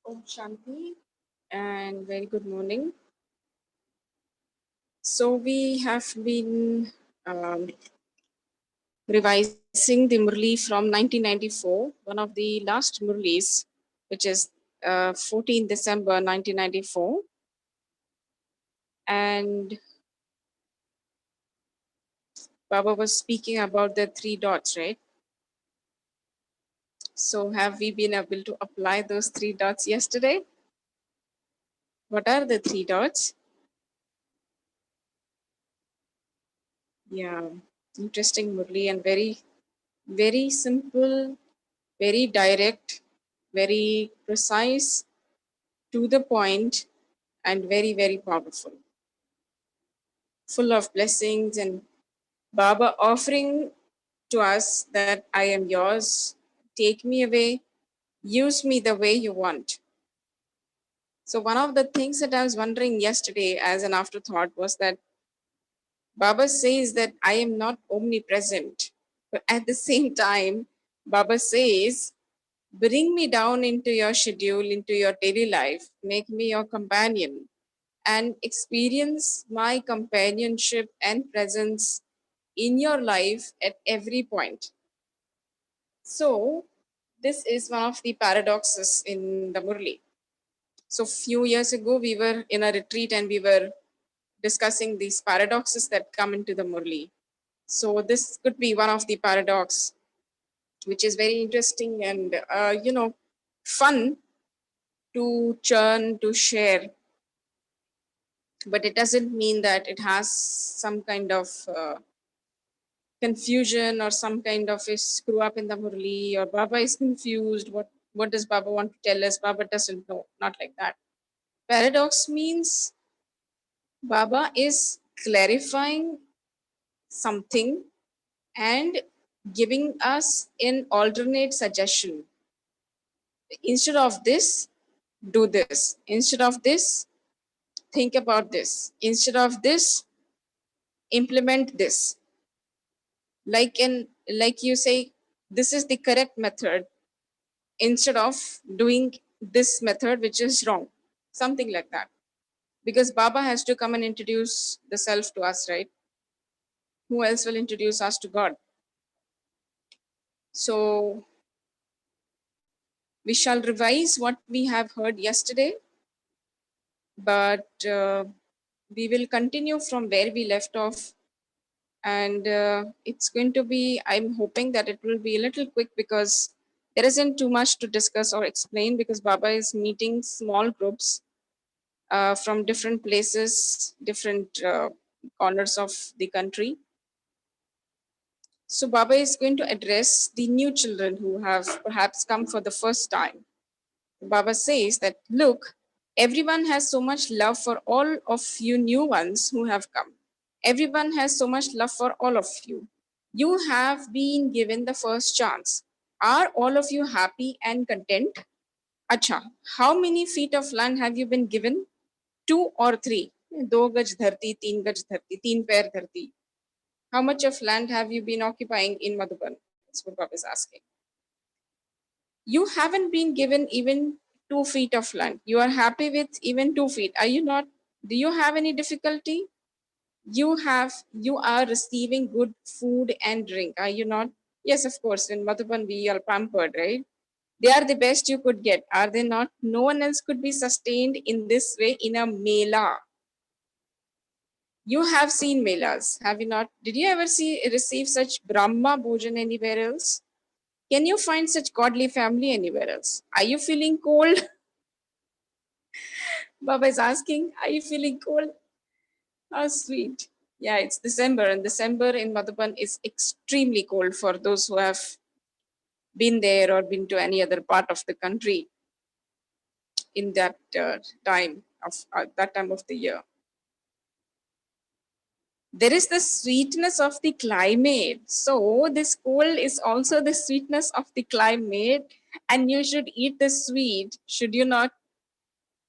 Om Shanti and very good morning. So we have been revising the Murli from 1994, one of the last Murlis, which is 14 December 1994. And Baba was speaking about the three dots, right? So have we been able to apply those three dots yesterday? What are the three dots? Yeah, interesting Murli and very, very simple, very direct, very precise, to the point, and very, very powerful. Full of blessings and Baba offering to us that I am yours, take me away, use me the way you want. So, one of the things that I was wondering yesterday as an afterthought was that Baba says that I am not omnipresent, but at the same time, Baba says, bring me down into your schedule, into your daily life, make me your companion, and experience my companionship and presence in your life at every point. So, this is one of the paradoxes in the Murli. So, few years ago, we were in a retreat and we were discussing these paradoxes that come into the Murli. So, this could be one of the paradox, which is very interesting and fun to churn, to share, but it doesn't mean that it has some kind of confusion or some kind of a screw up in the Murli or Baba is confused. What does Baba want to tell us? Baba doesn't know. Not like that. Paradox means Baba is clarifying something and giving us an alternate suggestion. Instead of this, do this. Instead of this, think about this. Instead of this, implement this. Like you say, this is the correct method instead of doing this method which is wrong, something like that, because Baba has to come and introduce the self to us, right? Who else will introduce us to God? So we shall revise what we have heard yesterday, but we will continue from where we left off, and it's going to be, I'm hoping that it will be a little quick because there isn't too much to discuss or explain, because Baba is meeting small groups from different places, different corners of the country. So Baba is going to address the new children who have perhaps come for the first time. Baba says that, look, everyone has so much love for all of you new ones who have come. Everyone has so much love for all of you. You have been given the first chance. Are all of you happy and content? Acha, how many feet of land have you been given? 2 or 3? 2 gaj dharti, 3 gaj dharti, 3 pair dharti. How much of land have you been occupying in Madhuban? That's what Baba is asking. You haven't been given even 2 feet of land. You are happy with even 2 feet. Are you not? Do you have any difficulty? You are receiving good food and drink. Are you not? Yes, of course. In Madhuban, we are pampered, right? They are the best you could get. Are they not? No one else could be sustained in this way in a mela. You have seen melas, have you not? Did you ever receive such Brahma Bhojan anywhere else? Can you find such godly family anywhere else? Are you feeling cold? Baba is asking, are you feeling cold? How sweet. Yeah, it's December, and December in Madhuban is extremely cold for those who have been there or been to any other part of the country in that time of the year. There is the sweetness of the climate. So this cold is also the sweetness of the climate, and you should eat the sweet, should you not?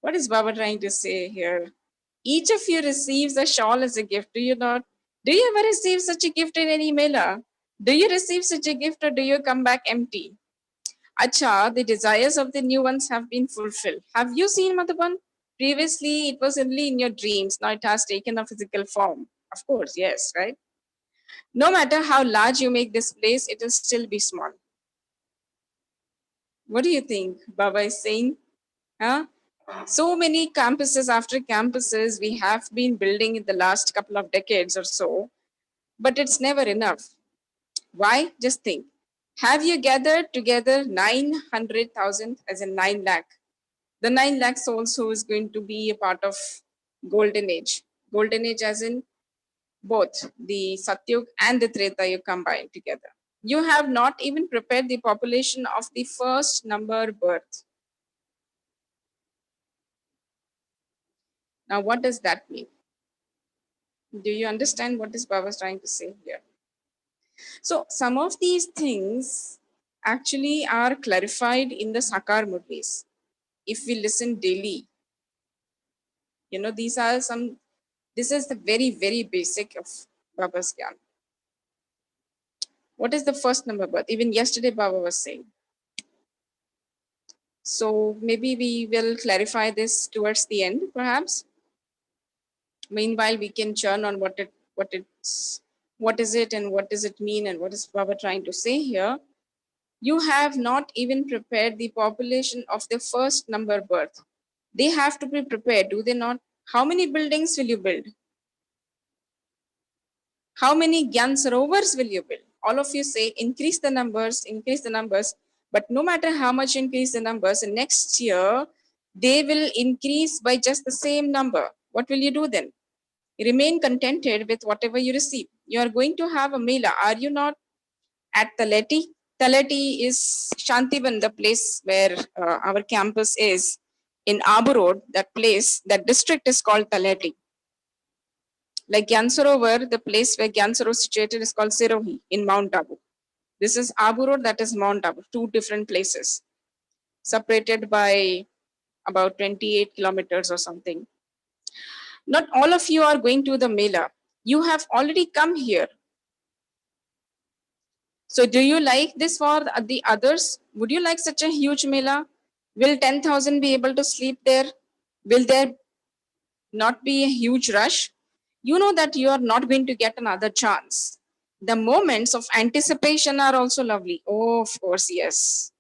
What is Baba trying to say here? Each of you receives a shawl as a gift, do you not? Do you ever receive such a gift in any mela? Do you receive such a gift or do you come back empty? Acha, the desires of the new ones have been fulfilled. Have you seen Madhuban? Previously, it was only in your dreams. Now it has taken a physical form. Of course, yes, right? No matter how large you make this place, it will still be small. What do you think Baba is saying? Huh? So many campuses after campuses we have been building in the last couple of decades or so, but it's never enough. Why? Just think. Have you gathered together 900,000 as in 9 lakh? The 9 lakh souls who is going to be a part of golden age. Golden age as in both the Satyug and the Treta you combined together. You have not even prepared the population of the first number birth. Now, what does that mean? Do you understand what this Baba is trying to say here? So, some of these things actually are clarified in the Sakar Murlis. If we listen daily, these are some, this is the very, very basic of Baba's Gyan. What is the first number birth? Even yesterday, Baba was saying. So, maybe we will clarify this towards the end, perhaps. Meanwhile, we can churn on what is it and what does it mean and what is Baba trying to say here. You have not even prepared the population of the first number birth. They have to be prepared, do they not? How many buildings will you build? How many Gyan Sarovars will you build? All of you say increase the numbers, but no matter how much increase the numbers, next year they will increase by just the same number. What will you do then? Remain contented with whatever you receive. You are going to have a Mela, are you not? At Taleti. Taleti is Shantiban, the place where our campus is in Abu Road. That place, that district is called Taleti. Like Gyansarovar, the place where Gyansaro is situated is called Sirohi in Mount Abu. This is Abu Road, that is Mount Abu, two different places, separated by about 28 kilometers or something. Not all of you are going to the Mela. You have already come here. So do you like this for the others? Would you like such a huge Mela? Will 10,000 be able to sleep there? Will there not be a huge rush? You know that you are not going to get another chance. The moments of anticipation are also lovely. Oh, of course, yes.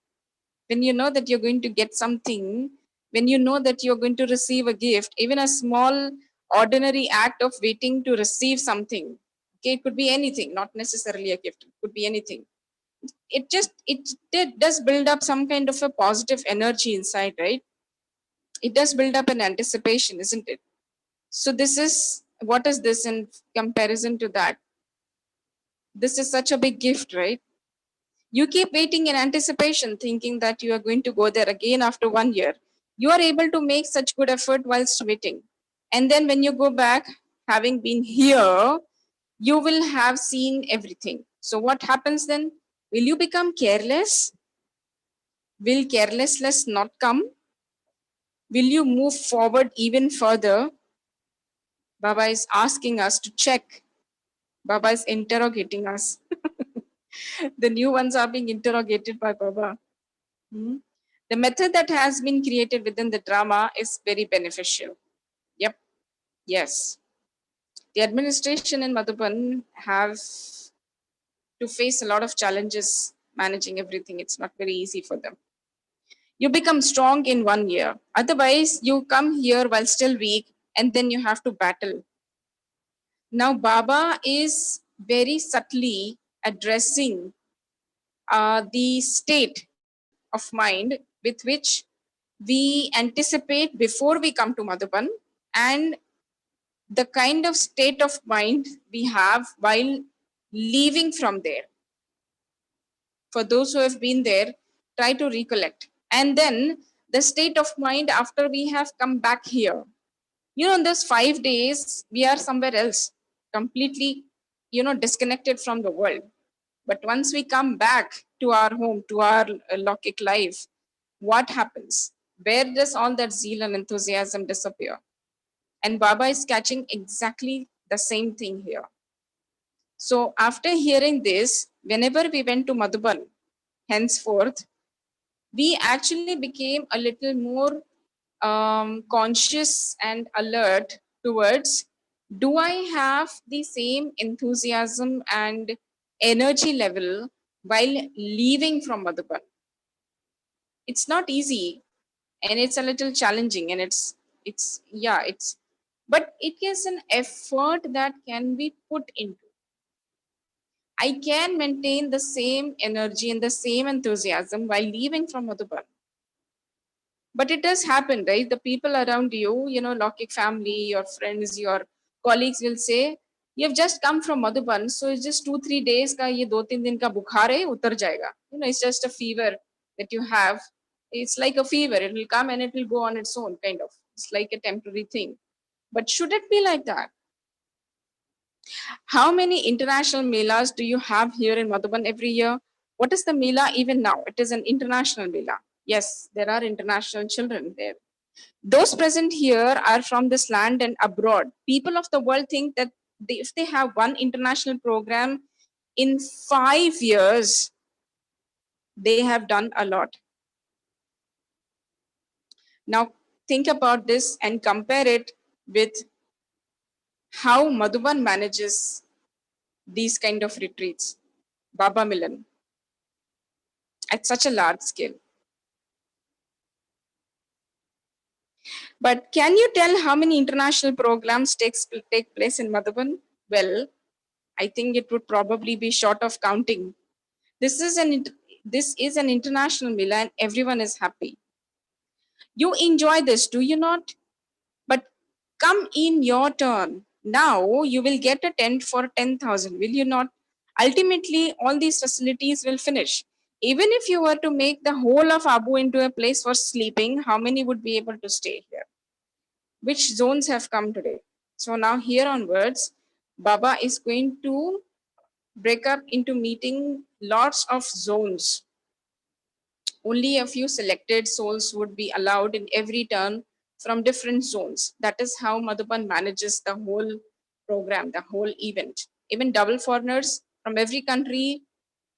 When you know that you're going to get something, when you know that you're going to receive a gift, even a small, ordinary act of waiting to receive something, okay, it could be anything, not necessarily a gift, it could be anything. It does build up some kind of a positive energy inside, right? It does build up an anticipation, isn't it? So this is, what is this in comparison to that? This is such a big gift, right? You keep waiting in anticipation, thinking that you are going to go there again after 1 year. You are able to make such good effort whilst waiting. And then when you go back, having been here, you will have seen everything. So what happens then? Will you become careless? Will carelessness not come? Will you move forward even further? Baba is asking us to check. Baba is interrogating us. The new ones are being interrogated by Baba. Hmm? The method that has been created within the drama is very beneficial. Yep. Yes. The administration in Madhuban have to face a lot of challenges managing everything. It's not very easy for them. You become strong in 1 year. Otherwise, you come here while still weak and then you have to battle. Now, Baba is very subtly addressing the state of mind with which we anticipate before we come to Madhuban and the kind of state of mind we have while leaving from there. For those who have been there, try to recollect. And then the state of mind after we have come back here. In those 5 days, we are somewhere else, completely, disconnected from the world. But once we come back to our home, to our Lokik life, what happens? Where does all that zeal and enthusiasm disappear? And Baba is catching exactly the same thing here. So after hearing this, whenever we went to Madhuban, henceforth, we actually became a little more conscious and alert towards, do I have the same enthusiasm and energy level while leaving from Madhuban? It's not easy, and it's a little challenging, and it's yeah, it's, but it is an effort that can be put into. I can maintain the same energy and the same enthusiasm while leaving from Madhuban. But it does happen, right? The people around you, Lokik family, your friends, your colleagues will say, you've just come from Madhuban, so it's just 2-3 days ka ye 2-3 din ka bukhar hai, utar jayega. It's just a fever that you have. It's like a fever, it will come and it will go on its own, kind of. It's like a temporary thing. But should it be like that? How many international melas do you have here in Madhuban every year? What is the mela even now? It is an international mela. Yes, there are international children there. Those present here are from this land and abroad. People of the world think that if they have one international program in 5 years, they have done a lot. Now, think about this and compare it with how Madhuban manages these kind of retreats, Baba Milan, at such a large scale. But can you tell how many international programs take place in Madhuban? Well, I think it would probably be short of counting. This is an international meal and everyone is happy. You enjoy this, do you not? But come in your turn. Now you will get a tent for 10,000, will you not? Ultimately, all these facilities will finish. Even if you were to make the whole of Abu into a place for sleeping, how many would be able to stay here? Which zones have come today? So now here onwards, Baba is going to break up into meeting lots of zones. Only a few selected souls would be allowed in every turn from different zones. That is how Madhuban manages the whole program, the whole event. Even double foreigners from every country,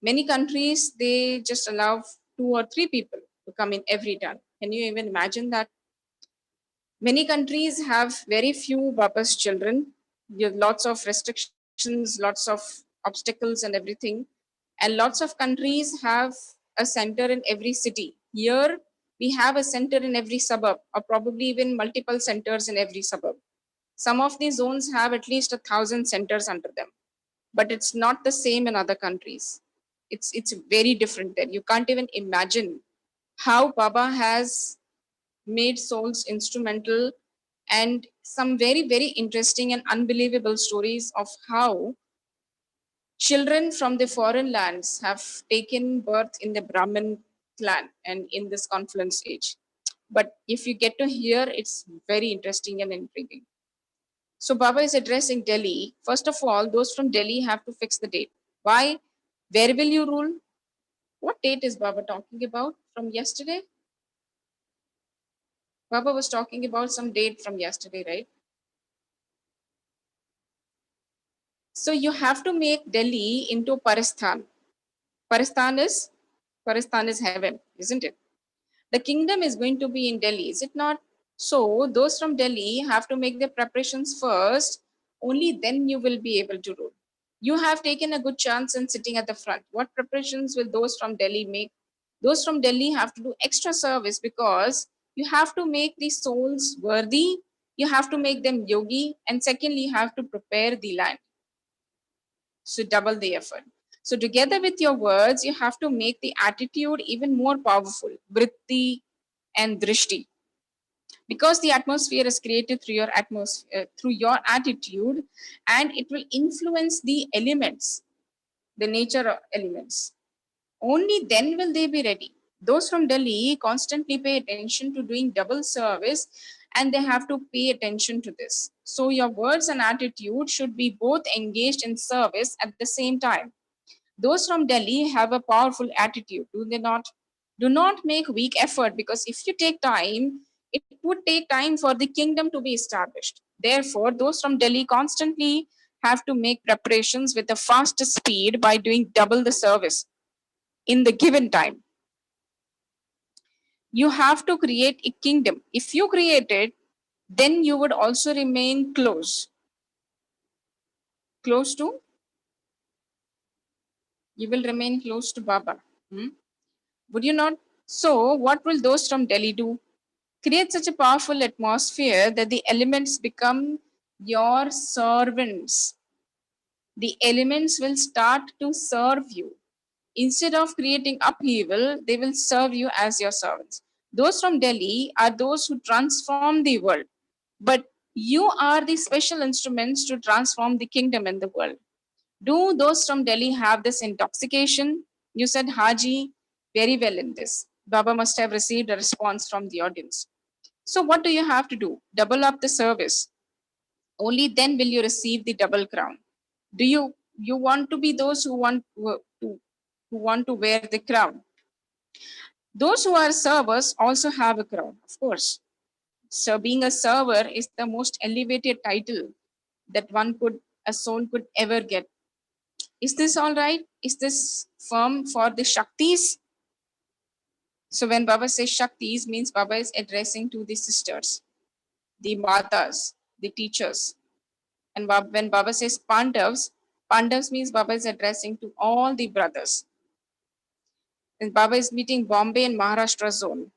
many countries, they just allow 2 or 3 people to come in every turn. Can you even imagine that? Many countries have very few Baba's children. You have lots of restrictions, lots of obstacles and everything. And lots of countries have a center in every city. Here, we have a center in every suburb, or probably even multiple centers in every suburb. Some of these zones have at least 1,000 centers under them, but it's not the same in other countries. It's very different there. You can't even imagine how Baba has made souls instrumental, and some very, very interesting and unbelievable stories of how children from the foreign lands have taken birth in the Brahmin clan and in this confluence age. But if you get to hear, it's very interesting and intriguing. So Baba is addressing Delhi. First of all, those from Delhi have to fix the date. Why? Where will you rule? What date is Baba talking about from yesterday? Baba was talking about some date from yesterday, right? So you have to make Delhi into Paristan. Paristan is Paristan is heaven, isn't it? The kingdom is going to be in Delhi, is it not? So those from Delhi have to make their preparations first. Only then you will be able to rule. You have taken a good chance in sitting at the front. What preparations will those from Delhi make? Those from Delhi have to do extra service because you have to make these souls worthy. You have to make them yogi, and secondly, you have to prepare the land. So double the effort. So together with your words, you have to make the attitude even more powerful. Vritti and drishti, because the atmosphere is created through your atmosphere, through your attitude, and it will influence the elements, the nature of elements. Only then will they be ready. Those from Delhi constantly pay attention to doing double service, and they have to pay attention to this. So your words and attitude should be both engaged in service at the same time. Those from Delhi have a powerful attitude, do they not? Do not make weak effort, because if you take time, it would take time for the kingdom to be established. Therefore, those from Delhi constantly have to make preparations with a faster speed by doing double the service in the given time. You have to create a kingdom. If you create it, then you would also remain close. Close to? You will remain close to Baba. Hmm? Would you not? So, what will those from Delhi do? Create such a powerful atmosphere that the elements become your servants. The elements will start to serve you. Instead of creating upheaval, they will serve you as your servants. Those from Delhi are those who transform the world, but you are the special instruments to transform the kingdom and the world. Do those from Delhi have this intoxication? You said Haji very well in this. Baba must have received a response from the audience. So, what do you have to do? Double up the service. Only then will you receive the double crown. Do you want to be those who want to wear the crown? Those who are servers also have a crown, of course. So, being a server is the most elevated title that a soul could ever get. Is this all right? Is this firm for the Shaktis? So when Baba says Shaktis, means Baba is addressing to the sisters, the Matas, the teachers. And when Baba says Pandavs, Pandavs means Baba is addressing to all the brothers. And Baba is meeting Bombay and Maharashtra zone.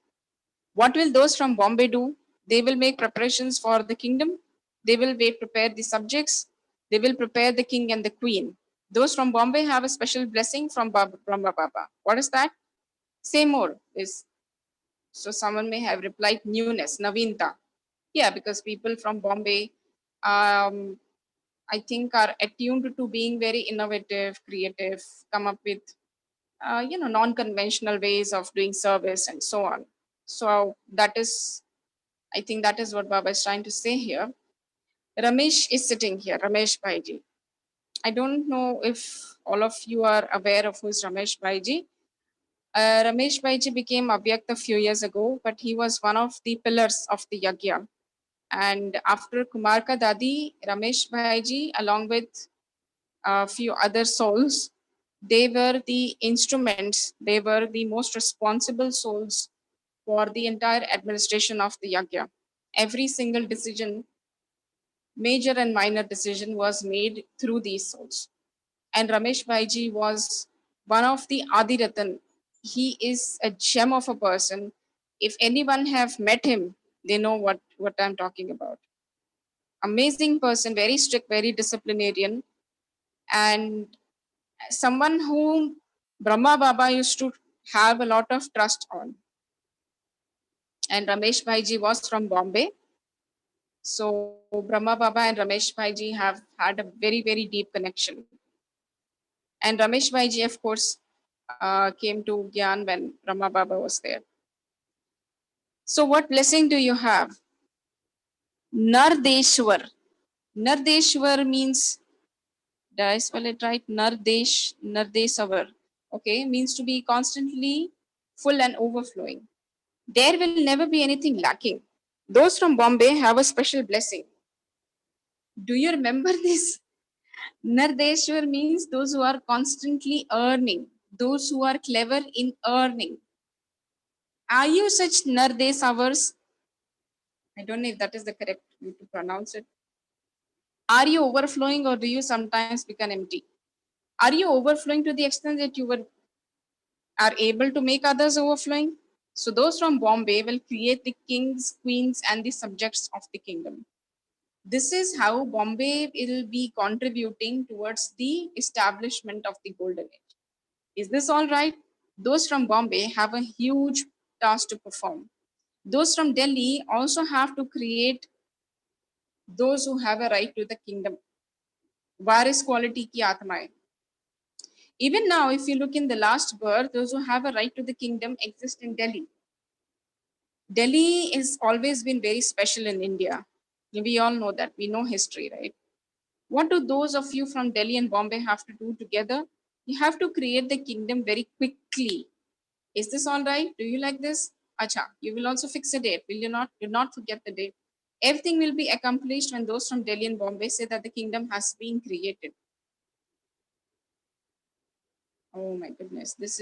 What will those from Bombay do? They will make preparations for the kingdom. They will prepare the subjects. They will prepare the king and the queen. Those from Bombay have a special blessing from Brahma Baba. What is that? Say more. Is so someone may have replied newness, Navinta. Yeah, because people from Bombay, um, I think, are attuned to being very innovative, creative, come up with non-conventional ways of doing service and so on. So that is, I think, that is what Baba is trying to say here. Ramesh is sitting here, Ramesh Bhaiji. I don't know if all of you are aware of who is Ramesh Bhaiji. Ramesh Bhaiji became Abhyakt a few years ago, but he was one of the pillars of the Yagya. And after Kumarka Dadi, Ramesh Bhaiji, along with a few other souls, they were the instruments, they were the most responsible souls for the entire administration of the Yagya. Every single decision, major and minor decision, was made through these souls. And Ramesh Bhaiji was one of the Adi Ratan. He is a gem of a person. If anyone have met him, they know what I'm talking about. Amazing person, very strict, very disciplinarian, and someone whom Brahma Baba used to have a lot of trust on. And Ramesh Bhaiji was from Bombay. So Brahma Baba and Ramesh Bhaiji have had a very, very deep connection. And Ramesh Bhaiji, of course, came to Gyan when Brahma Baba was there. So what blessing do you have? Nardeshwar. Nardeshwar means, did I spell it right? Nardeshwar. Okay, means to be constantly full and overflowing. There will never be anything lacking. Those from Bombay have a special blessing. Do you remember this? Nardeshwar means those who are constantly earning, those who are clever in earning. Are you such Nardeshwars? I don't know if that is the correct way to pronounce it. Are you overflowing or do you sometimes become empty? Are you overflowing to the extent that are able to make others overflowing? So those from Bombay will create the kings, queens, and the subjects of the kingdom. This is how Bombay will be contributing towards the establishment of the golden age. Is this all right? Those from Bombay have a huge task to perform. Those from Delhi also have to create those who have a right to the kingdom. Varis quality ki atmaएं. Even now, if you look in the last birth, those who have a right to the kingdom exist in Delhi. Delhi has always been very special in India. We all know that. We know history, right? What do those of you from Delhi and Bombay have to do together? You have to create the kingdom very quickly. Is this all right? Do you like this? Acha, you will also fix a date. Will you not? Do not forget the date. Everything will be accomplished when those from Delhi and Bombay say that the kingdom has been created. Oh my goodness. This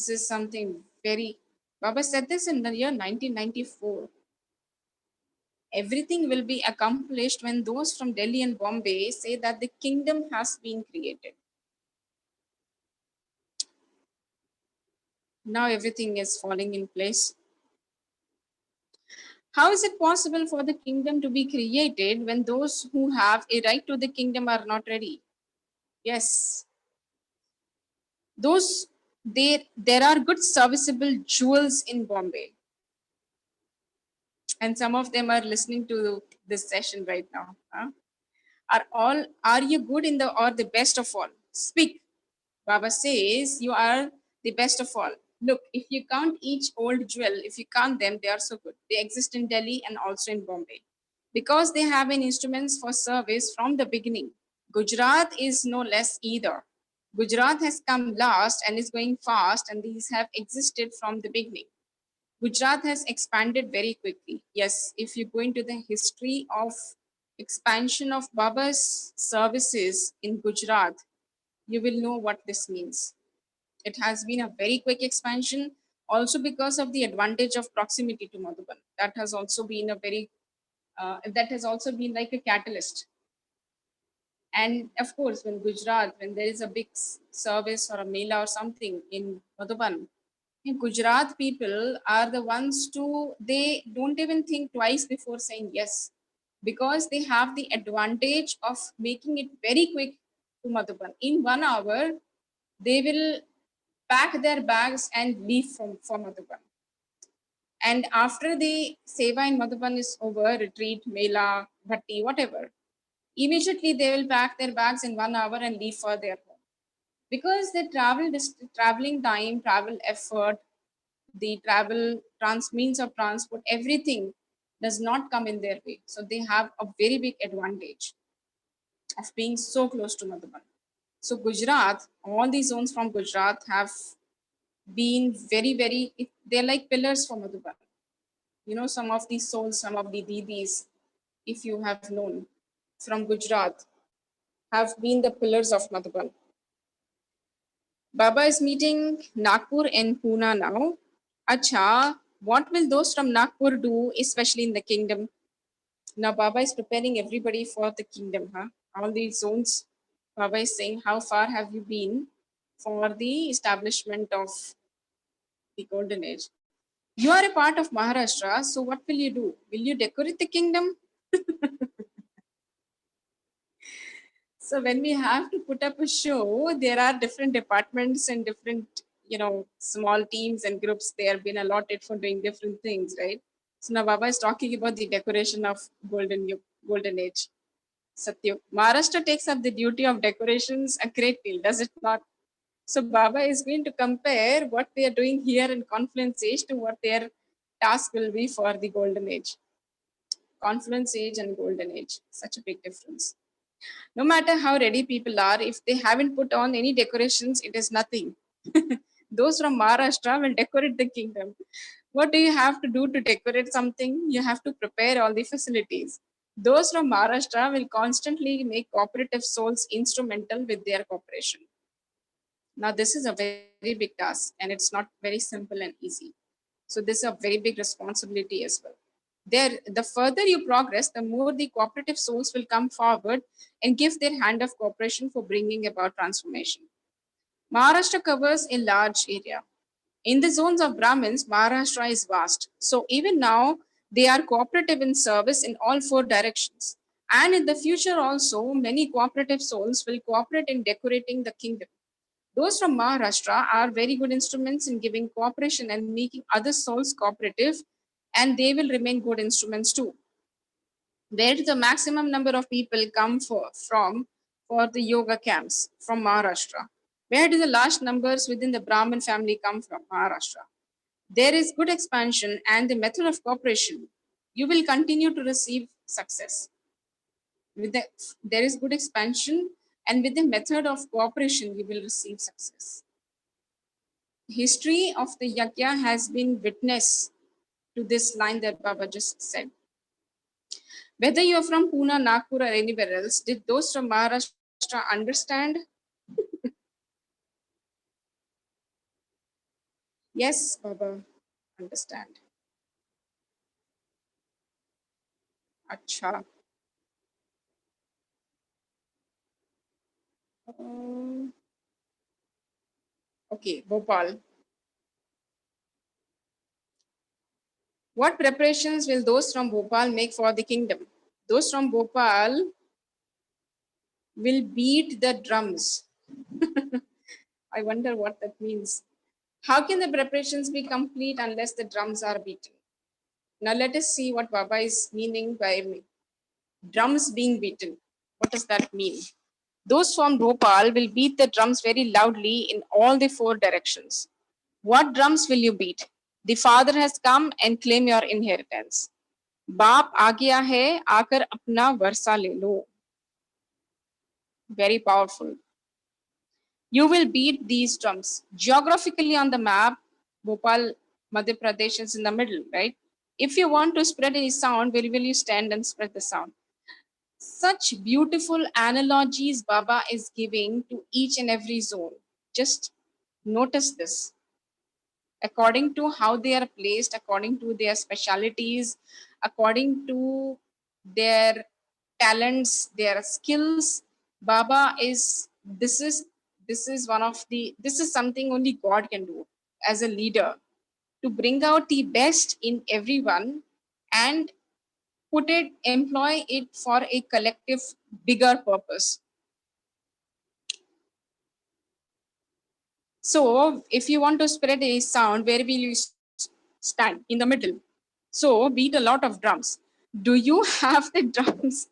is something very Baba said this in the year 1994. Everything will be accomplished when those from Delhi and Bombay say that the kingdom has been created. Now everything is falling in place. How is it possible for the kingdom to be created when those who have a right to the kingdom are not ready? Yes, those there are good serviceable jewels in Bombay, and some of them are listening to this session right now. Huh? Are you good in the or the best of all? Speak. Baba says you are the best of all. Look, if you count each old jewel, if you count them, they are so good. They exist in Delhi and also in Bombay because they have been instruments for service from the beginning. Gujarat is no less either. Gujarat has come last and is going fast, and these have existed from the beginning. Gujarat has expanded very quickly. Yes, if you go into the history of expansion of Baba's services in Gujarat, you will know what this means. It has been a very quick expansion, also because of the advantage of proximity to Madhuban. That has also been like a catalyst. And of course, when there is a big service or a mela or something in Madhuban, Gujarat people are the ones they don't even think twice before saying yes, because they have the advantage of making it very quick to Madhuban. In 1 hour, they will pack their bags and leave for Madhuban. And after the seva in Madhuban is over, retreat, mela, bhatti, whatever, immediately they will pack their bags in 1 hour and leave for their home. Because the traveling time, travel effort, the means of transport, everything does not come in their way. So they have a very big advantage of being so close to Madhuban. So Gujarat, all these zones from Gujarat have been they're like pillars for Madhuban. Some of these souls, some of the Didis, if you have known from Gujarat, have been the pillars of Madhuban. Baba is meeting Nagpur and Pune now. Acha, what will those from Nagpur do, especially in the kingdom? Now Baba is preparing everybody for the kingdom, huh? All these zones, Baba is saying, how far have you been for the establishment of the golden age? You are a part of Maharashtra, so what will you do? Will you decorate the kingdom? So when we have to put up a show, there are different departments and different, small teams and groups. They have been allotted for doing different things, right? So now Baba is talking about the decoration of golden age. Satyuk. Maharashtra takes up the duty of decorations a great deal, does it not? So Baba is going to compare what they are doing here in Confluence Age to what their task will be for the golden age. Confluence Age and golden age, such a big difference. No matter how ready people are, if they haven't put on any decorations, it is nothing. Those from Maharashtra will decorate the kingdom. What do you have to do to decorate something? You have to prepare all the facilities. Those from Maharashtra will constantly make cooperative souls instrumental with their cooperation. Now, this is a very big task and it's not very simple and easy. So, this is a very big responsibility as well. The further you progress, the more the cooperative souls will come forward and give their hand of cooperation for bringing about transformation. Maharashtra covers a large area. In the zones of Brahmins, Maharashtra is vast. So even now, they are cooperative in service in all four directions. And in the future also, many cooperative souls will cooperate in decorating the kingdom. Those from Maharashtra are very good instruments in giving cooperation and making other souls cooperative, and they will remain good instruments too. Where do the maximum number of people come for the yoga camps? From Maharashtra. Where do the large numbers within the Brahmin family come from? Maharashtra. There is good expansion and the method of cooperation. You will continue to receive success. There is good expansion, and with the method of cooperation, you will receive success. History of the Yajna has been witness to this line that Baba just said. Whether you're from Pune, Nagpur, or anywhere else, did those from Maharashtra understand? Yes, Baba. understand. Acha. Um, okay, Bhopal. What preparations will those from Bhopal make for the kingdom? Those from Bhopal will beat the drums. I wonder what that means. How can the preparations be complete unless the drums are beaten? Now let us see what Baba is meaning by drums being beaten. What does that mean? Those from Bhopal will beat the drums very loudly in all the four directions. What drums will you beat? The father has come and claim your inheritance. बाप आ गया है आकर अपना वर्षा ले लो. Very powerful. You will beat these drums. Geographically on the map, Bhopal, Madhya Pradesh is in the middle, right? If you want to spread any sound, where will you stand and spread the sound? Such beautiful analogies Baba is giving to each and every zone. Just notice this. According to how they are placed, according to their specialities, according to their talents, their skills, Baba is this is one of the this is something only God can do as a leader, to bring out the best in everyone and employ it for a collective bigger purpose. So if you want to spread a sound, where will you stand? In the middle. So beat a lot of drums. Do you have the drums?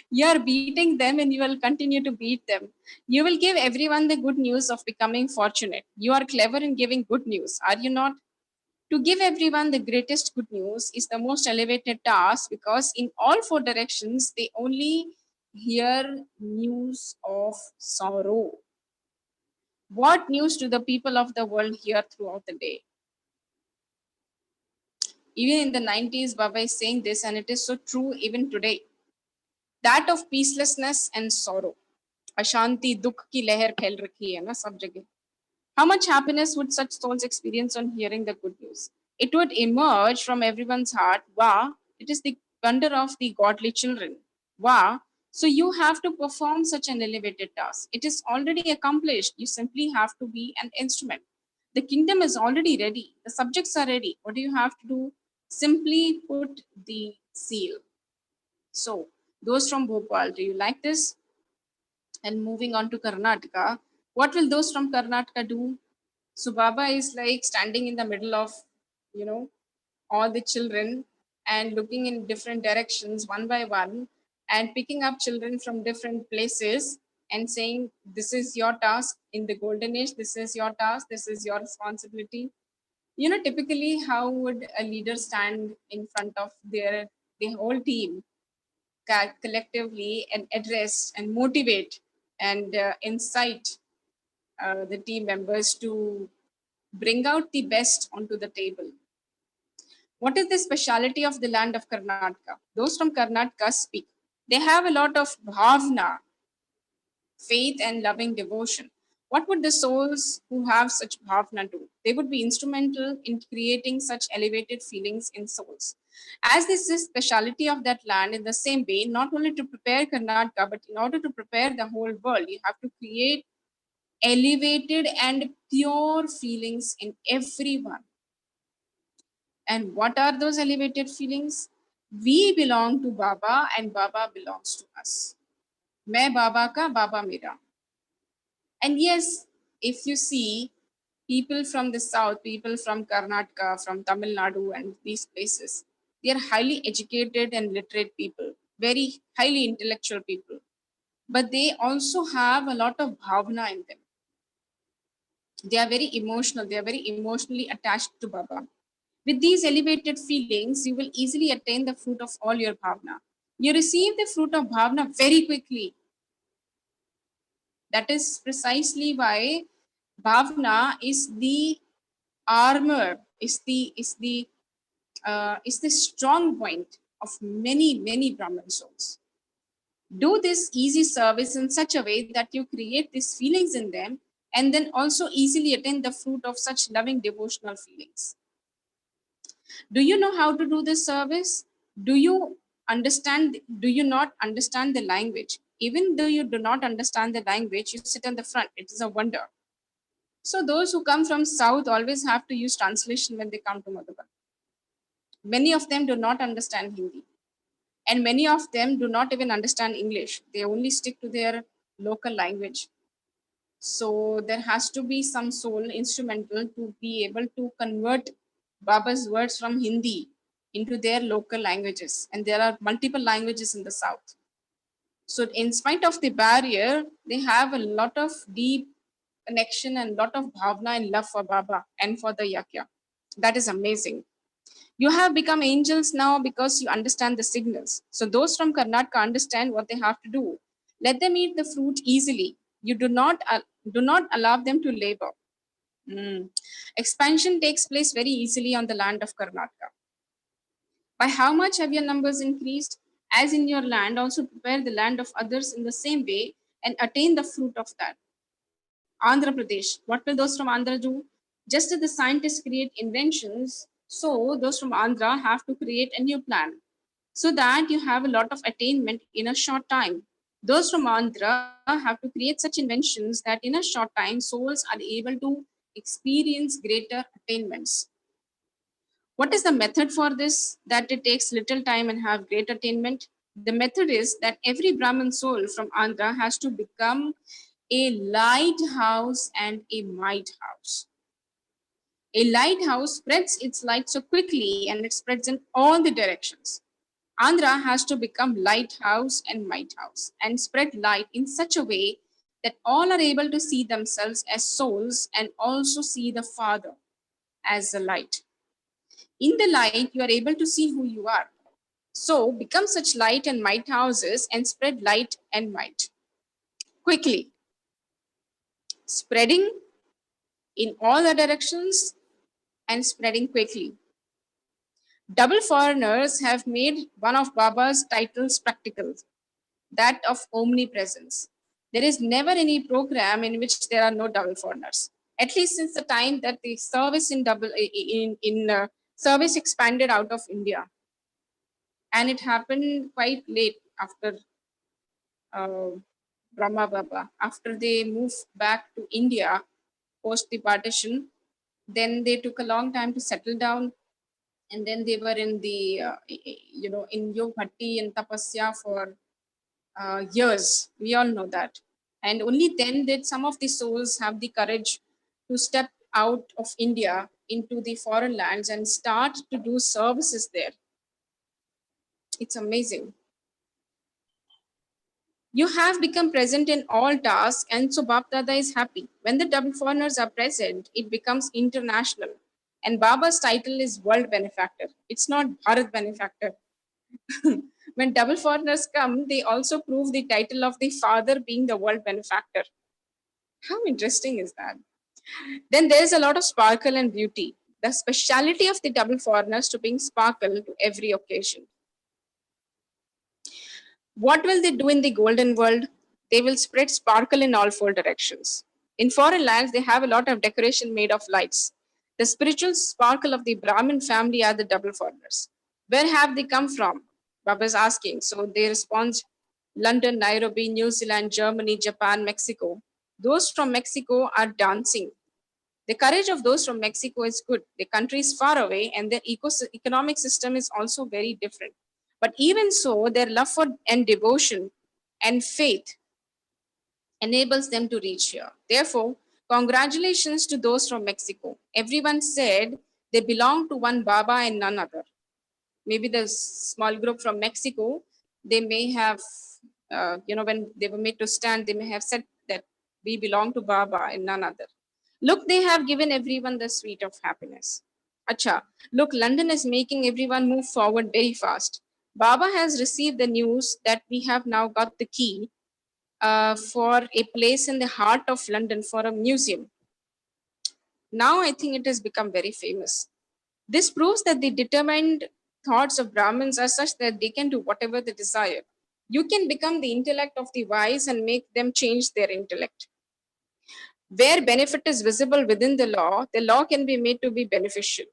You are beating them and you will continue to beat them. You will give everyone the good news of becoming fortunate. You are clever in giving good news, are you not? To give everyone the greatest good news is the most elevated task, because in all four directions they only hear news of sorrow. What news do the people of the world hear throughout the day? Even in the 90s, Baba is saying this, and it is so true even today. That of peacelessness and sorrow. अशांति दुख की लहर फैल रखी है ना सब जगह. How much happiness would such souls experience on hearing the good news? It would emerge from everyone's heart. Wow, it is the wonder of the godly children. Wow, so you have to perform such an elevated task. It is already accomplished. You simply have to be an instrument. The kingdom is already ready. The subjects are ready. What do you have to do? Simply put the seal. So, those from Bhopal, do you like this? And moving on to Karnataka, what will those from Karnataka do? So Baba is like standing in the middle of, you know, all the children and looking in different directions one by one and picking up children from different places and saying, this is your task in the golden age, this is your task, this is your responsibility. You know, typically, how would a leader stand in front of the whole team collectively and address and motivate and incite the team members to bring out the best onto the table? What is the speciality of the land of Karnataka? Those from Karnataka speak. They have a lot of bhavna, faith, and loving devotion. What would the souls who have such bhavna do? They would be instrumental in creating such elevated feelings in souls. As this is the speciality of that land, in the same way, not only to prepare Karnataka, but in order to prepare the whole world, you have to create elevated and pure feelings in everyone. And what are those elevated feelings? We belong to Baba and Baba belongs to us. मैं बाबा का बाबा मेरा. And yes, if you see people from the south, people from Karnataka, from Tamil Nadu and these places, they are highly educated and literate people, very highly intellectual people. But they also have a lot of bhavna in them. They are very emotional, they are very emotionally attached to Baba. With these elevated feelings, you will easily attain the fruit of all your bhavna. You receive the fruit of bhavna very quickly. That is precisely why bhavna is the armor, is the strong point of many Brahman souls. Do this easy service in such a way that you create these feelings in them, and then also easily attain the fruit of such loving devotional feelings. Do you know how to do this service? Do you understand? Do you not understand the language? Even though you do not understand the language, you sit on the front. It is a wonder. So those who come from south always have to use translation when they come to Madhuban. Many of them do not understand Hindi, and many of them do not even understand English. They only stick to their local language. So there has to be some soul instrumental to be able to convert Baba's words from Hindi into their local languages. And there are multiple languages in the south. So in spite of the barrier, they have a lot of deep connection and lot of bhavna and love for Baba and for the Yakya. That is amazing. You have become angels now because you understand the signals. So those from Karnataka understand what they have to do. Let them eat the fruit easily. You do not allow them to labor. Expansion takes place very easily on the land of Karnataka. By how much have your numbers increased? As in your land, also prepare the land of others in the same way and attain the fruit of that. Andhra Pradesh, what will those from Andhra do? Just as the scientists create inventions, so those from Andhra have to create a new plan so that you have a lot of attainment in a short time. Those from Andhra have to create such inventions that in a short time souls are able to experience greater attainments. What is the method for this? That it takes little time and have great attainment. The method is that every Brahmin soul from Andhra has to become a lighthouse and a might house. A lighthouse spreads its light so quickly and it spreads in all the directions. Andhra has to become lighthouse and might house and spread light in such a way that all are able to see themselves as souls and also see the Father as the light. In the light, you are able to see who you are. So become such light and might houses and spread light and might quickly, spreading in all the directions and spreading quickly. Double foreigners have made one of Baba's titles practical, that of omnipresence. There is never any program in which there are no double foreigners. At least since the time that the service in service expanded out of India, and it happened quite late after uh, Brahma Baba. After they moved back to India post the partition, then they took a long time to settle down, and then they were in the in Yog Bhatti and Tapasya for years. We all know that. And only then did some of the souls have the courage to step out of India into the foreign lands and start to do services there. It's amazing. You have become present in all tasks, and so Bab Dada is happy. When the double foreigners are present, it becomes international. And Baba's title is World Benefactor. It's not Bharat Benefactor. When double foreigners come, they also prove the title of the father being the world benefactor. How interesting is that? Then there's a lot of sparkle and beauty. The speciality of the double foreigners to bring sparkle to every occasion. What will they do in the golden world? They will spread sparkle in all four directions. In foreign lands, they have a lot of decoration made of lights. The spiritual sparkle of the Brahmin family are the double foreigners. Where have they come from? Baba is asking. So they respond London, Nairobi, New Zealand, Germany, Japan, Mexico. Those from Mexico are dancing. The courage of those from Mexico is good. The country is far away and their economic system is also very different. But even so, their love for and devotion and faith enables them to reach here. Therefore, congratulations to those from Mexico. Everyone said they belong to one Baba and none other. Maybe the small group from Mexico, they may have, when they were made to stand, they may have said that we belong to Baba and none other. Look, they have given everyone the sweet of happiness. Acha, look, London is making everyone move forward very fast. Baba has received the news that we have now got the key for a place in the heart of London for a museum. Now I think it has become very famous. This proves that the determined thoughts of Brahmins are such that they can do whatever they desire. You can become the intellect of the wise and make them change their intellect. Where benefit is visible within the law can be made to be beneficial.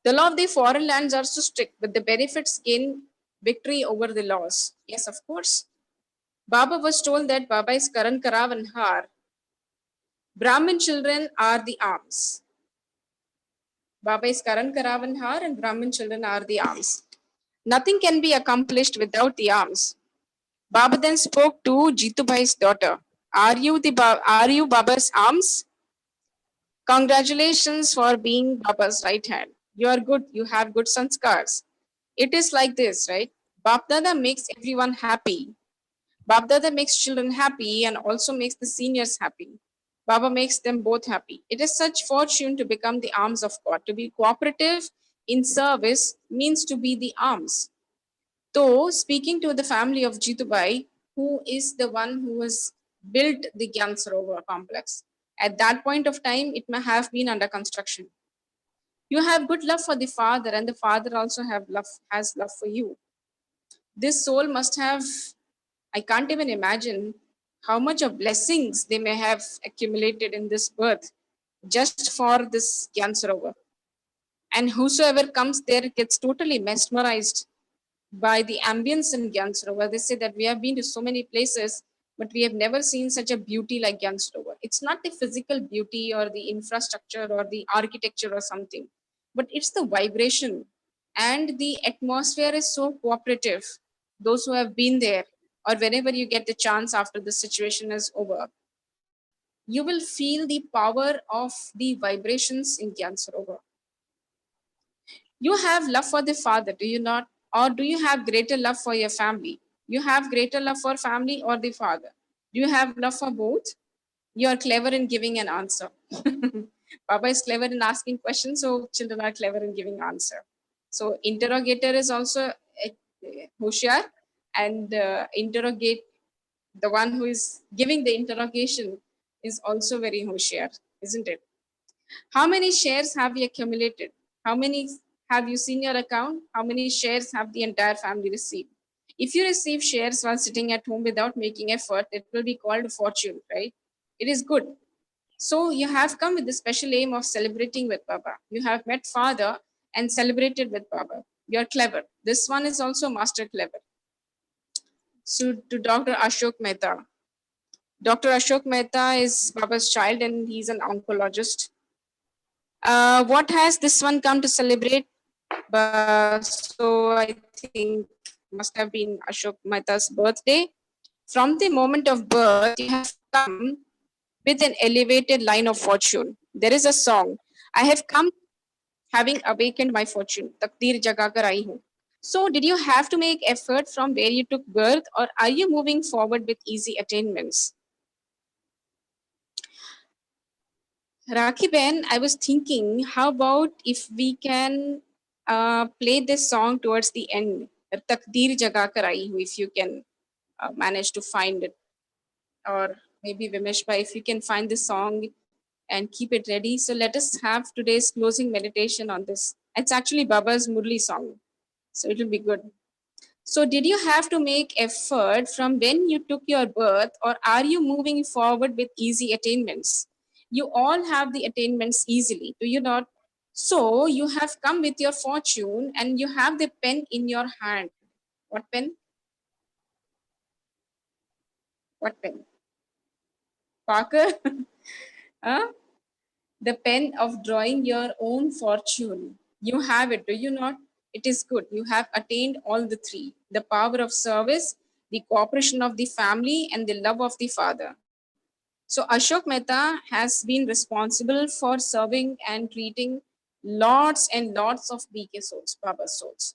The law of the foreign lands are so strict, but the benefits gain victory over the laws. Yes, of course. Baba was told that Baba is Karan Karav and Har. Brahmin children are the arms. Baba is Karan Karav and Har, and Brahmin children are the arms. Nothing can be accomplished without the arms. Baba then spoke to Jitu Bhai's daughter. Are you Baba's arms? Congratulations for being Baba's right hand. You are good. You have good sanskars. It is like this, right? Bap Dada makes everyone happy. Bap Dada makes children happy and also makes the seniors happy. Baba makes them both happy. It is such fortune to become the arms of God. To be cooperative in service means to be the arms. So, speaking to the family of Jitubai, who is the one who has built the Gyan Sarovar complex, at that point of time, it may have been under construction. You have good love for the father, and the father also has love for you. This soul must have, I can't even imagine how much of blessings they may have accumulated in this birth just for this Gyan Sarovar. And whosoever comes there gets totally mesmerized by the ambience in Gyan Sarovar. They say that we have been to so many places, but we have never seen such a beauty like Gyan Sarovar. It's not the physical beauty or the infrastructure or the architecture or something, but it's the vibration. And the atmosphere is so cooperative. Those who have been there, or whenever you get the chance after the situation is over, you will feel the power of the vibrations in Gyan Sarovar. You have love for the father, do you not? Or do you have greater love for your family? You have greater love for family or the father? Do you have love for both? You are clever in giving an answer. Baba is clever in asking questions, so children are clever in giving answer. So interrogator is also Hoshiar, and interrogate the one who is giving the interrogation is also very Hoshiar, isn't it? How many shares have you accumulated? How many have you seen your account? How many shares have the entire family received? If you receive shares while sitting at home without making effort, it will be called fortune, right? It is good. So you have come with the special aim of celebrating with Baba. You have met Father and celebrated with Baba. You are clever. This one is also master clever. So to Dr. Ashok Mehta. Dr. Ashok Mehta is Baba's child and he's an oncologist. What has this one come to celebrate? So I think must have been Ashok Mehta's birthday. From the moment of birth, you have come with an elevated line of fortune. There is a song. I have come having awakened my fortune. Takdir jaga kar aayi hu. So did you have to make effort from where you took birth, or are you moving forward with easy attainments? Rakhi Ben, I was thinking, how about if we can play this song towards the end, Takdir Jaga Kar Aayi Hu, if you can manage to find it, or maybe Vimesh Bhai, if you can find this song and keep it ready. So let us have today's closing meditation on this. It's actually Baba's Murli song, so it will be good. So did you have to make effort from when you took your birth, or are you moving forward with easy attainments? You all have the attainments easily, do you not? So you have come with your fortune and you have the pen in your hand. What pen? What pen? Parker? Huh? The pen of drawing your own fortune. You have it, do you not? It is good. You have attained all the three: the power of service, the cooperation of the family, and the love of the father. So, Ashok Mehta has been responsible for serving and treating lots and lots of BK souls, Baba souls,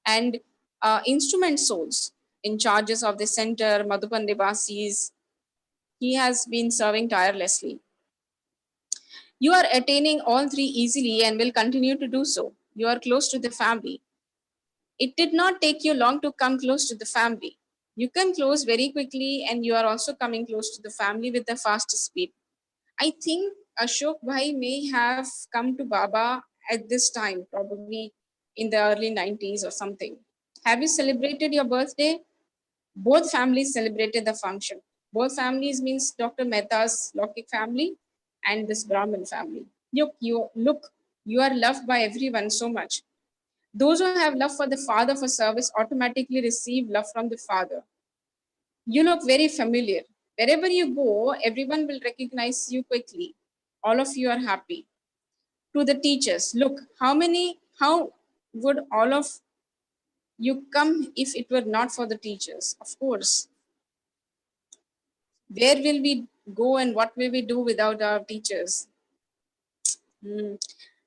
and instrument souls in charges of the center, Madhuban Nivasis. He has been serving tirelessly. You are attaining all three easily and will continue to do so. You are close to the family. It did not take you long to come close to the family. You come close very quickly and you are also coming close to the family with the fastest speed. I think Ashok Bhai may have come to Baba at this time, probably in the early 90s or something. Have you celebrated your birthday? Both families celebrated the function. Both families means Dr. Mehta's Lokik family and this Brahmin family. Look, you are loved by everyone so much. Those who have love for the father for service automatically receive love from the father. You look very familiar. Wherever you go, everyone will recognize you quickly. All of you are happy. To the teachers, look, how would all of you come if it were not for the teachers? Of course. Where will we go and what will we do without our teachers? Hmm.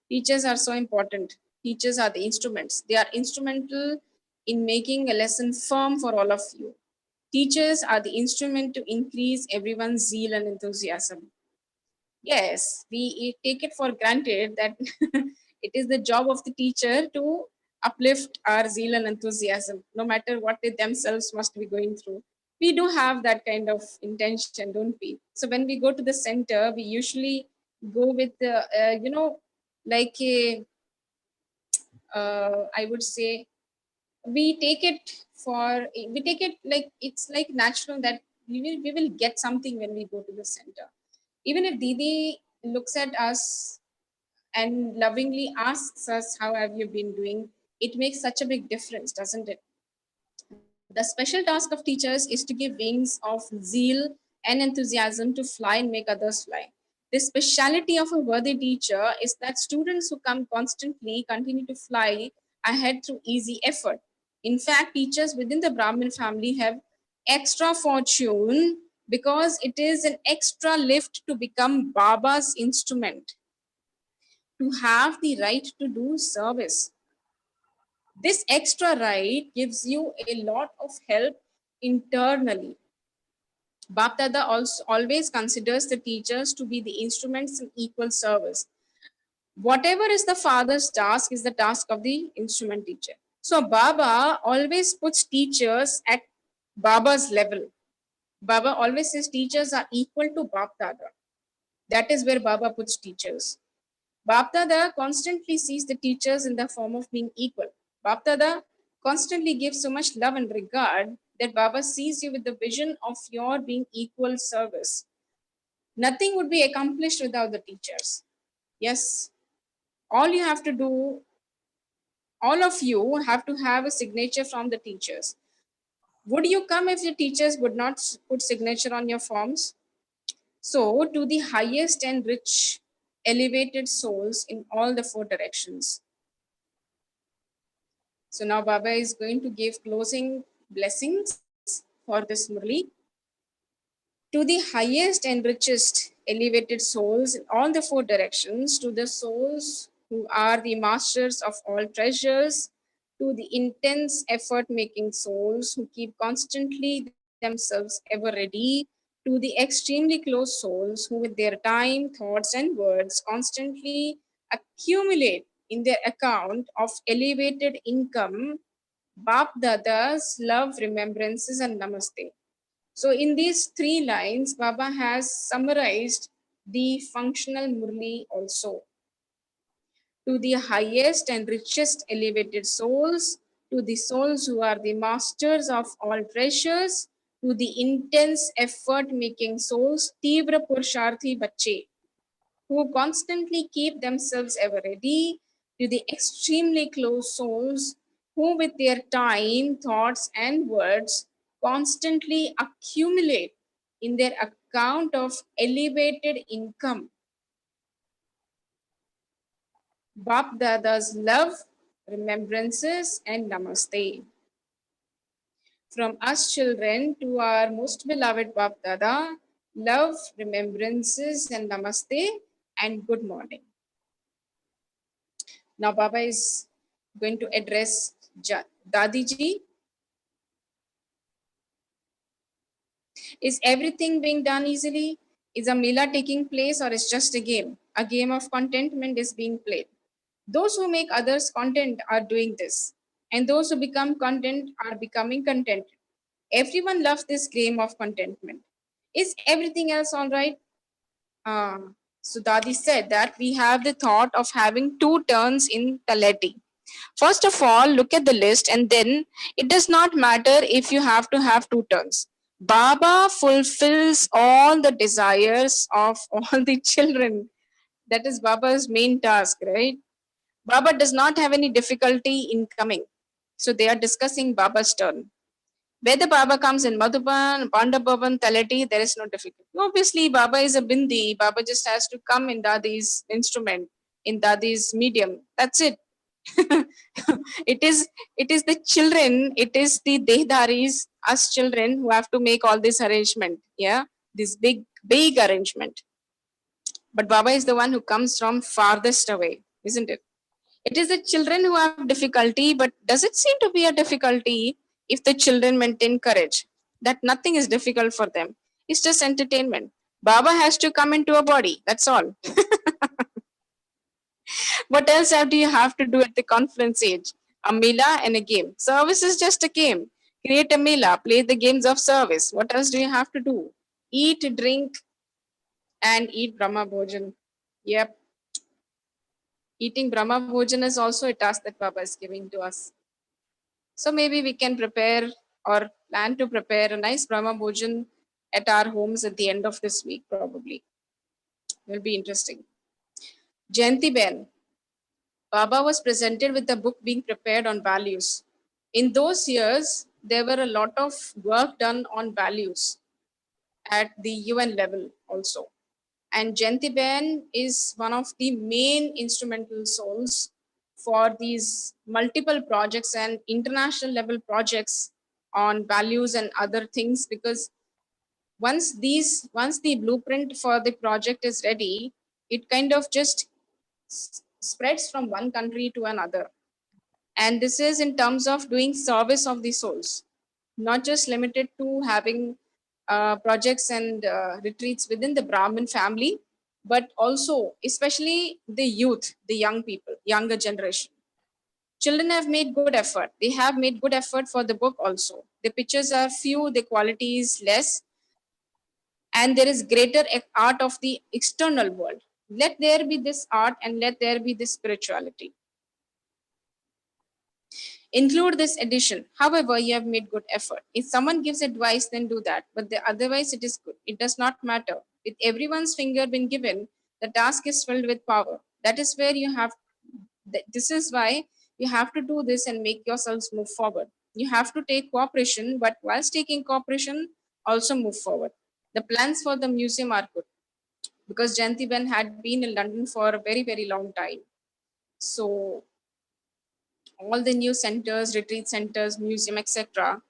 Teachers are so important. Teachers are the instruments. They are instrumental in making a lesson firm for all of you. Teachers are the instrument to increase everyone's zeal and enthusiasm. Yes, we take it for granted that it is the job of the teacher to uplift our zeal and enthusiasm, no matter what they themselves must be going through. We do have that kind of intention, don't we? So when we go to the center, we usually go with like a I would say we take it we take it like it's like natural that we will get something when we go to the center. Even if Didi looks at us and lovingly asks us, how have you been doing? It makes such a big difference, doesn't it? The special task of teachers is to give wings of zeal and enthusiasm to fly and make others fly. The speciality of a worthy teacher is that students who come constantly continue to fly ahead through easy effort. In fact, teachers within the Brahmin family have extra fortune because it is an extra lift to become Baba's instrument, to have the right to do service. This extra right gives you a lot of help internally. Bap Dada also always considers the teachers to be the instruments in equal service. Whatever is the father's task is the task of the instrument teacher. So Baba always puts teachers at Baba's level. Baba always says teachers are equal to Bap Dada. That is where Baba puts teachers. Bapdada constantly sees the teachers in the form of being equal. Bapdada constantly gives so much love and regard that Baba sees you with the vision of your being equal service. Nothing would be accomplished without the teachers. Yes, all you have to do, all of you have to have a signature from the teachers. Would you come if the teachers would not put signature on your forms? So, to the highest and rich, elevated souls in all the four directions. So now Baba is going to give closing blessings for this Murli. To the highest and richest elevated souls in all the four directions, to the souls who are the masters of all treasures, to the intense effort making souls who keep constantly themselves ever ready, to the extremely close souls who, with their time, thoughts, and words, constantly accumulate in their account of elevated income, Bap Dada's love, remembrances, and namaste. So, in these three lines, Baba has summarized the functional Murli also. To the highest and richest elevated souls, to the souls who are the masters of all treasures, to the intense effort making souls, Tibra Pursharthi Bache, who constantly keep themselves ever ready, to the extremely close souls who, with their time, thoughts, and words, constantly accumulate in their account of elevated income. Bap Dada's love, remembrances, and namaste. From us children to our most beloved Bap Dada, love, remembrances, and namaste, and good morning. Now Baba is going to address Dadi ji. Is everything being done easily? Is a Mila taking place or is just a game? A game of contentment is being played. Those who make others content are doing this, and those who become content are becoming content. Everyone loves this game of contentment. Is everything else all right? So Dadi said that we have the thought of having two turns in Taleti. First of all, look at the list, and then it does not matter if you have to have two turns. Baba fulfills all the desires of all the children. That is Baba's main task, right? Baba does not have any difficulty in coming. So they are discussing Baba's turn. Whether Baba comes in Madhuban, Pandabhavan, Talati, there is no difficulty. Obviously, Baba is a bindi. Baba just has to come in Dadi's instrument, in Dadi's medium. That's it. it is it is the children, it is the Dehdaris, us children, who have to make all this arrangement. Yeah, this big arrangement. But Baba is the one who comes from farthest away, isn't it? It is the children who have difficulty, but does it seem to be a difficulty if the children maintain courage? That nothing is difficult for them. It's just entertainment. Baba has to come into a body. That's all. What else do you have to do at the conference age? A mela and a game. Service is just a game. Create a mela, play the games of service. What else do you have to do? Eat, drink, and eat Brahma Bhojan. Yep. Eating Brahma Bhojan is also a task that Baba is giving to us. So maybe we can prepare or plan to prepare a nice Brahma Bhojan at our homes at the end of this week, probably. It will be interesting. Jayanti Ben, Baba was presented with a book being prepared on values. In those years, there were a lot of work done on values at the UN level also. And Jayanti Ben is one of the main instrumental souls for these multiple projects and international level projects on values and other things, because once the blueprint for the project is ready, it kind of just spreads from one country to another. And this is in terms of doing service of the souls, not just limited to having projects and retreats within the Brahmin family, but also especially the youth, the young people, younger generation. Children have made good effort. They have made good effort for the book also. The pictures are few, the quality is less, and there is greater art of the external world. Let there be this art and let there be this spirituality. Include this addition. However, you have made good effort. If someone gives advice, then do that. But otherwise, it is good. It does not matter. With everyone's finger been given, the task is filled with power. That is where you have. This is why you have to do this and make yourselves move forward. You have to take cooperation, but whilst taking cooperation, also move forward. The plans for the museum are good because Jayanti Ben had been in London for a very long time. So all the new centers, retreat centers, museum, etc.,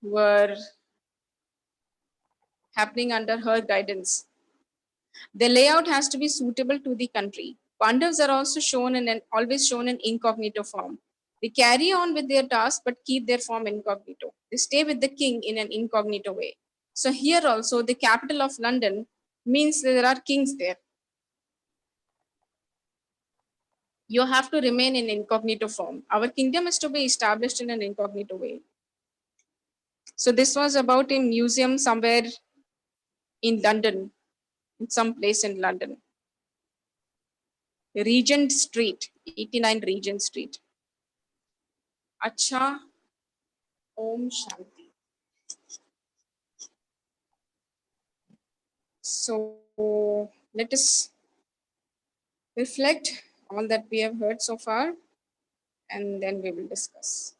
were happening under her guidance. The layout has to be suitable to the country. Pandavas are also shown in always shown in incognito form. They carry on with their task but keep their form incognito. They stay with the king in an incognito way. So here also the capital of London means that there are kings there. You have to remain in incognito form. Our kingdom is to be established in an incognito way. So this was about a museum somewhere in London, in some place in London. Regent Street, 89 Regent Street. Acha, Om Shanti. So let us reflect all that we have heard so far and then we will discuss.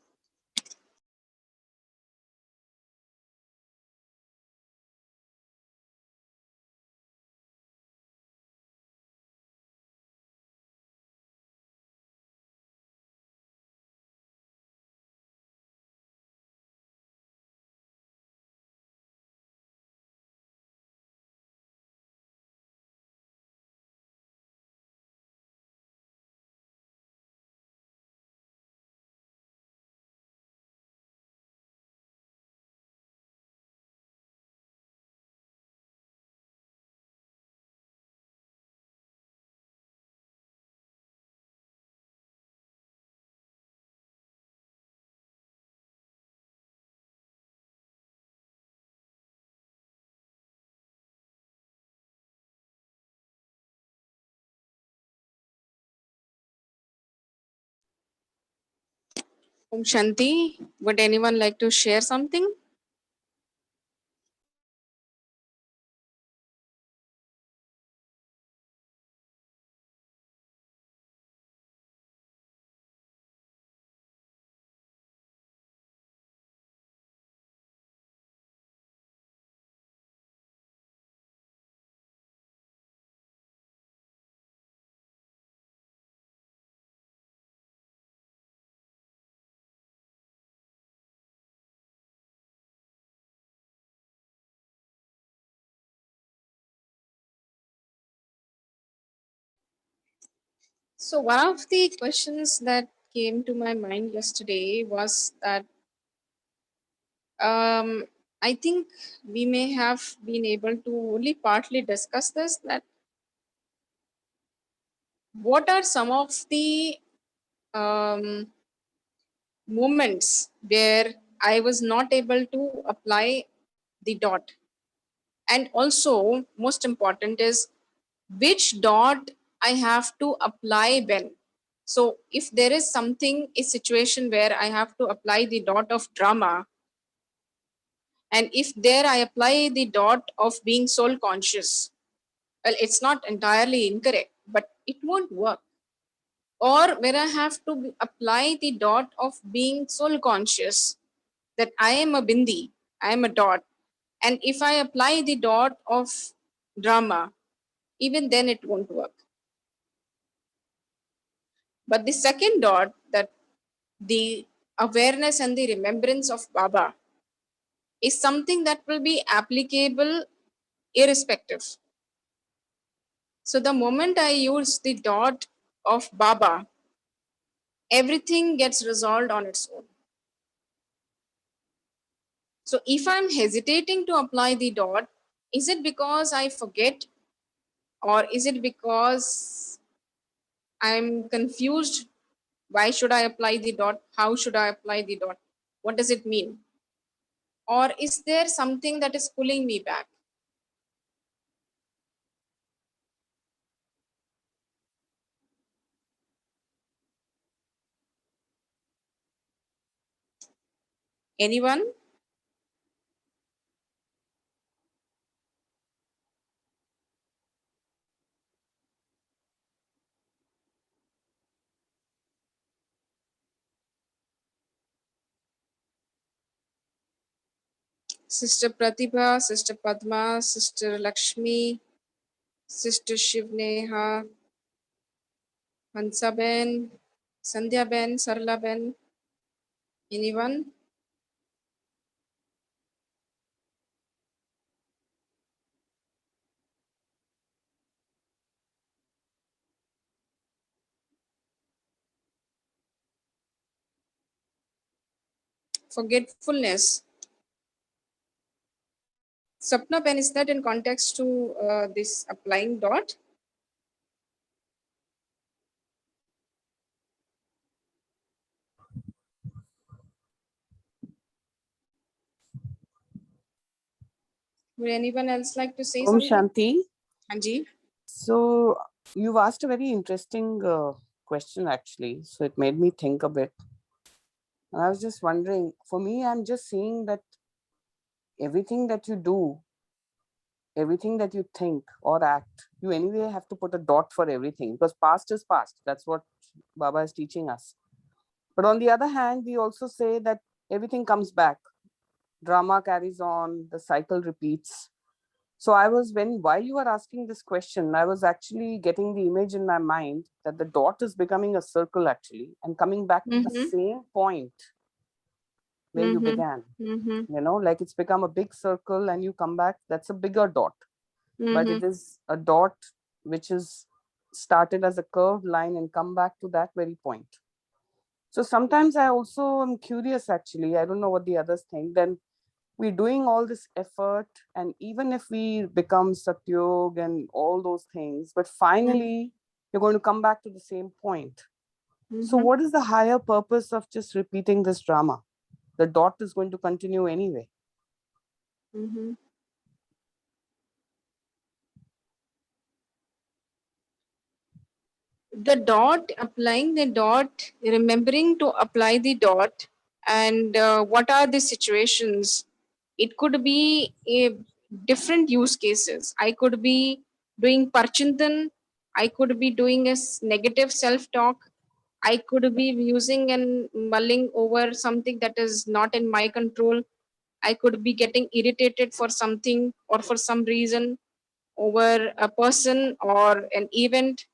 Om Shanti. Would anyone like to share something? So one of the questions that came to my mind yesterday was that I think we may have been able to only partly discuss this, that what are some of the um, moments where I was not able to apply the dot, and also most important is which dot I have to apply when. So if there is something, a situation where I have to apply the dot of drama, and if there I apply the dot of being soul conscious, well, it's not entirely incorrect, but it won't work. Or where I have to apply the dot of being soul conscious, that I am a bindi, I am a dot, and if I apply the dot of drama, even then it won't work. But the second dot, that the awareness and the remembrance of Baba, is something that will be applicable irrespective. So the moment I use the dot of Baba, everything gets resolved on its own. So if I'm hesitating to apply the dot, is it because I forget, or is it because I'm confused? Why should I apply the dot? How should I apply the dot? What does it mean? Or is there something that is pulling me back? Anyone? Sister Pratibha, Sister Padma, Sister Lakshmi, Sister Shivneha, Hansaben, Sandhyaben, Sarlaben. Anyone? Forgetfulness. Sapna pen, is that in context to this applying dot? Would anyone else like to say Om something? Shanti. Anji? So you've asked a very interesting question, actually. So it made me think a bit. And I was just wondering, for me, I'm just seeing that everything that you do, everything that you think or act, you anyway have to put a dot for everything, because past is past. That's what Baba is teaching us. But on the other hand, we also say that everything comes back. Drama carries on, the cycle repeats. So I was, while you were asking this question, I was actually getting the image in my mind that the dot is becoming a circle actually and coming back to the same point where you began. Like it's become a big circle and you come back, that's a bigger dot. But it is a dot which is started as a curved line and come back to that very point. So sometimes I also am curious actually, I don't know what the others think, then we're doing all this effort, and even if we become satyog and all those things, but finally you're going to come back to the same point. So what is the higher purpose of just repeating this drama? The dot is going to continue anyway. The dot, applying the dot, remembering to apply the dot, and what are the situations? It could be a different use cases. I could be doing parchintan, I could be doing a negative self-talk, I could be using and mulling over something that is not in my control. I could be getting irritated for something or for some reason over a person or an event.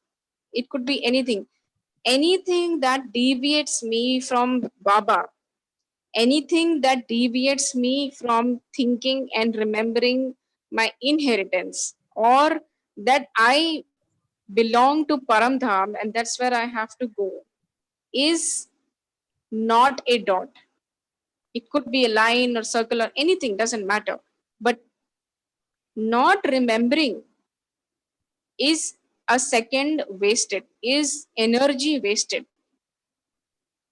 It could be anything. Anything that deviates me from Baba, anything that deviates me from thinking and remembering my inheritance, or that I belong to Paramdham and that's where I have to go is not a dot. It could be a line or circle or anything, doesn't matter. But not remembering is a second wasted, is energy wasted.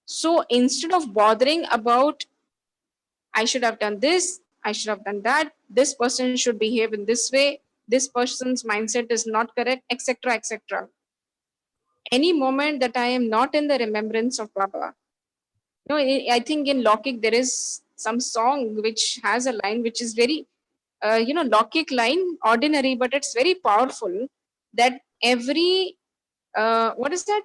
So instead of bothering about, I should have done this, I should have done that, this person should behave in this way, this person's mindset is not correct, etc., etc. Any moment that I am not in the remembrance of Baba, I think in Lokik there is some song which has a line which is very, Lokik line, ordinary, but it's very powerful. That every, what is that?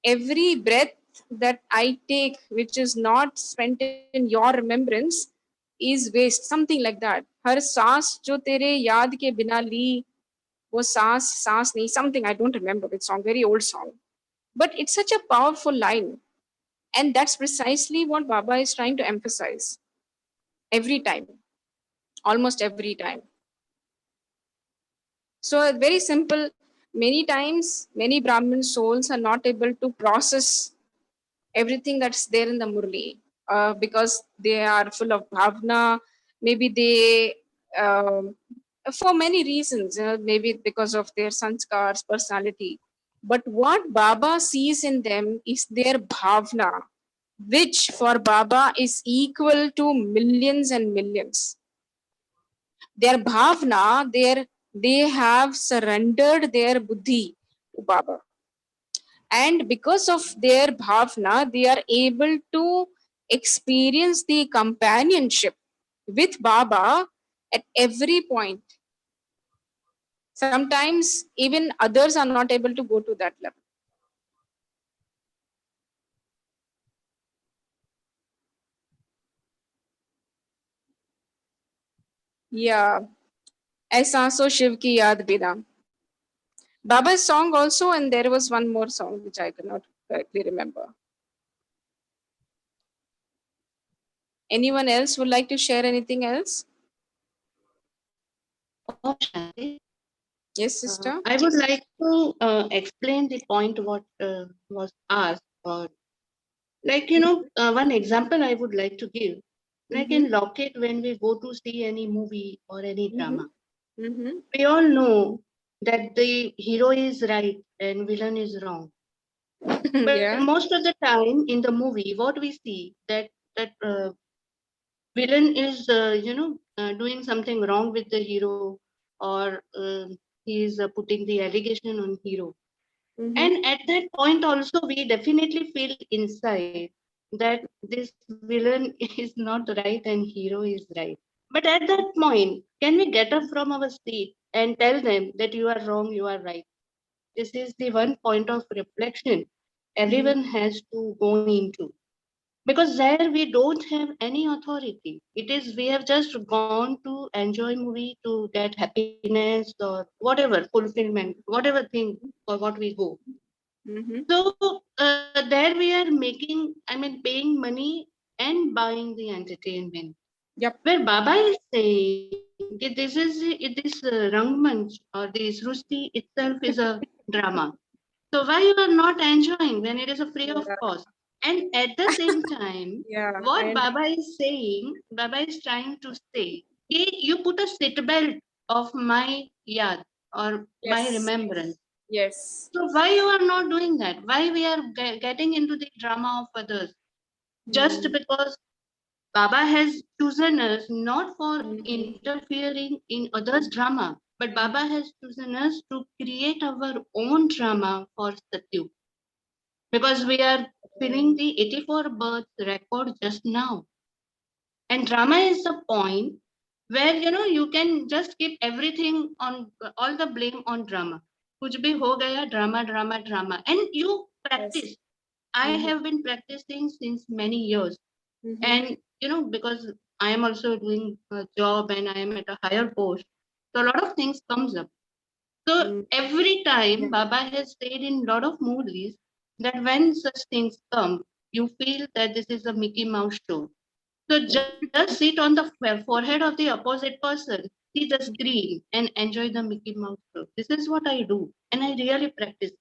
Every breath that I take, which is not spent in your remembrance, is waste. Something like that. हर सांस जो तेरे याद के बिना ली, वो सांस नहीं. Something I don't remember which song. Very old song. But it's such a powerful line. And that's precisely what Baba is trying to emphasize every time, almost every time. So, very simple. Many times, many Brahmin souls are not able to process everything that's there in the Murli because they are full of bhavna. Maybe they, for many reasons, maybe because of their sanskars, personality. But what Baba sees in them is their bhavna, which for Baba is equal to millions and millions. Their bhavna, they have surrendered their buddhi to Baba. And because of their bhavna, they are able to experience the companionship with Baba at every point. Sometimes even others are not able to go to that level. Yeah. Ehsaso Shiv ki yaad bina. Baba's song also, and there was one more song which I cannot correctly remember. Anyone else would like to share anything else? Oh, Shanti. Yes, sister. I would like to explain the point what was asked. Or like, one example I would like to give. Like in Locket, when we go to see any movie or any drama, we all know that the hero is right and villain is wrong. But Yeah. most of the time in the movie, what we see that villain is doing something wrong with the hero, or he is putting the allegation on hero. And at that point also we definitely feel inside that this villain is not right and hero is right. But at that point, can we get up from our seat and tell them that you are wrong, you are right? This is the one point of reflection everyone has to go into, because there we don't have any authority. It is, we have just gone to enjoy movie to get happiness or whatever fulfillment, whatever thing for what we go. So there we are making, paying money and buying the entertainment. Yep. Where Baba is saying that this Rangmanch or this Rusti itself is a drama. So why you are not enjoying when it is a free of cost? And at the same time, Yeah. what Baba is saying, Baba is trying to say, "Hey, you put a seatbelt of my yad or my Yes. remembrance. Yes. So why you are not doing that? Why we are getting into the drama of others? Just because Baba has chosen us not for interfering in others' drama, but Baba has chosen us to create our own drama for Satyu. Because we are filling the 84 birth record just now. And drama is the point where you can just keep everything on, all the blame on drama. Kuch bhi ho gaya, drama, drama, drama. And you practice. I have been practicing since many years. And because I am also doing a job and I am at a higher post, so a lot of things comes up. So every time Baba has said in a lot of movies that when such things come, you feel that this is a Mickey Mouse show. So just sit on the forehead of the opposite person see the screen and enjoy the Mickey Mouse Club. This is what I do, and I really practice.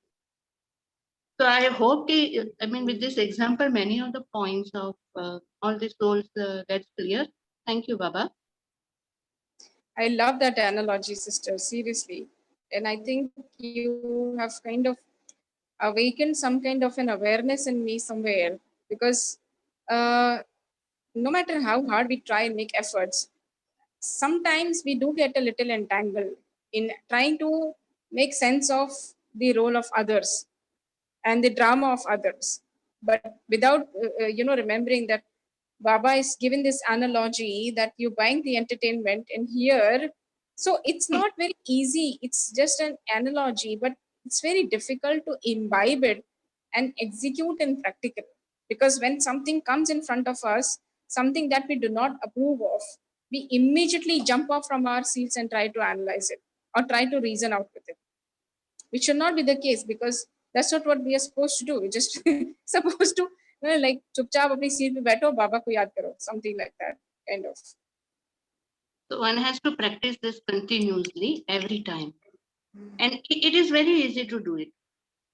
So I hope, I mean, with this example, many of the points of all the souls gets clear. Thank you, Baba. I love that analogy, sister, seriously. And I think you have kind of awakened some kind of an awareness in me somewhere, because uh, no matter how hard we try and make efforts, sometimes we do get a little entangled in trying to make sense of the role of others and the drama of others, but without remembering that Baba is given this analogy that you buying the entertainment in here. So it's not very easy. It's just an analogy, but it's very difficult to imbibe it and execute in practical. Because when something comes in front of us, something that we do not approve of, we immediately jump off from our seats and try to analyze it or try to reason out with it, which should not be the case, because that's not what we are supposed to do. We're just supposed to like चुपचाप अपनी seat पे बैठो, बाबा को याद करो, something like that kind of. So one has to practice this continuously every time, and it is very easy to do it,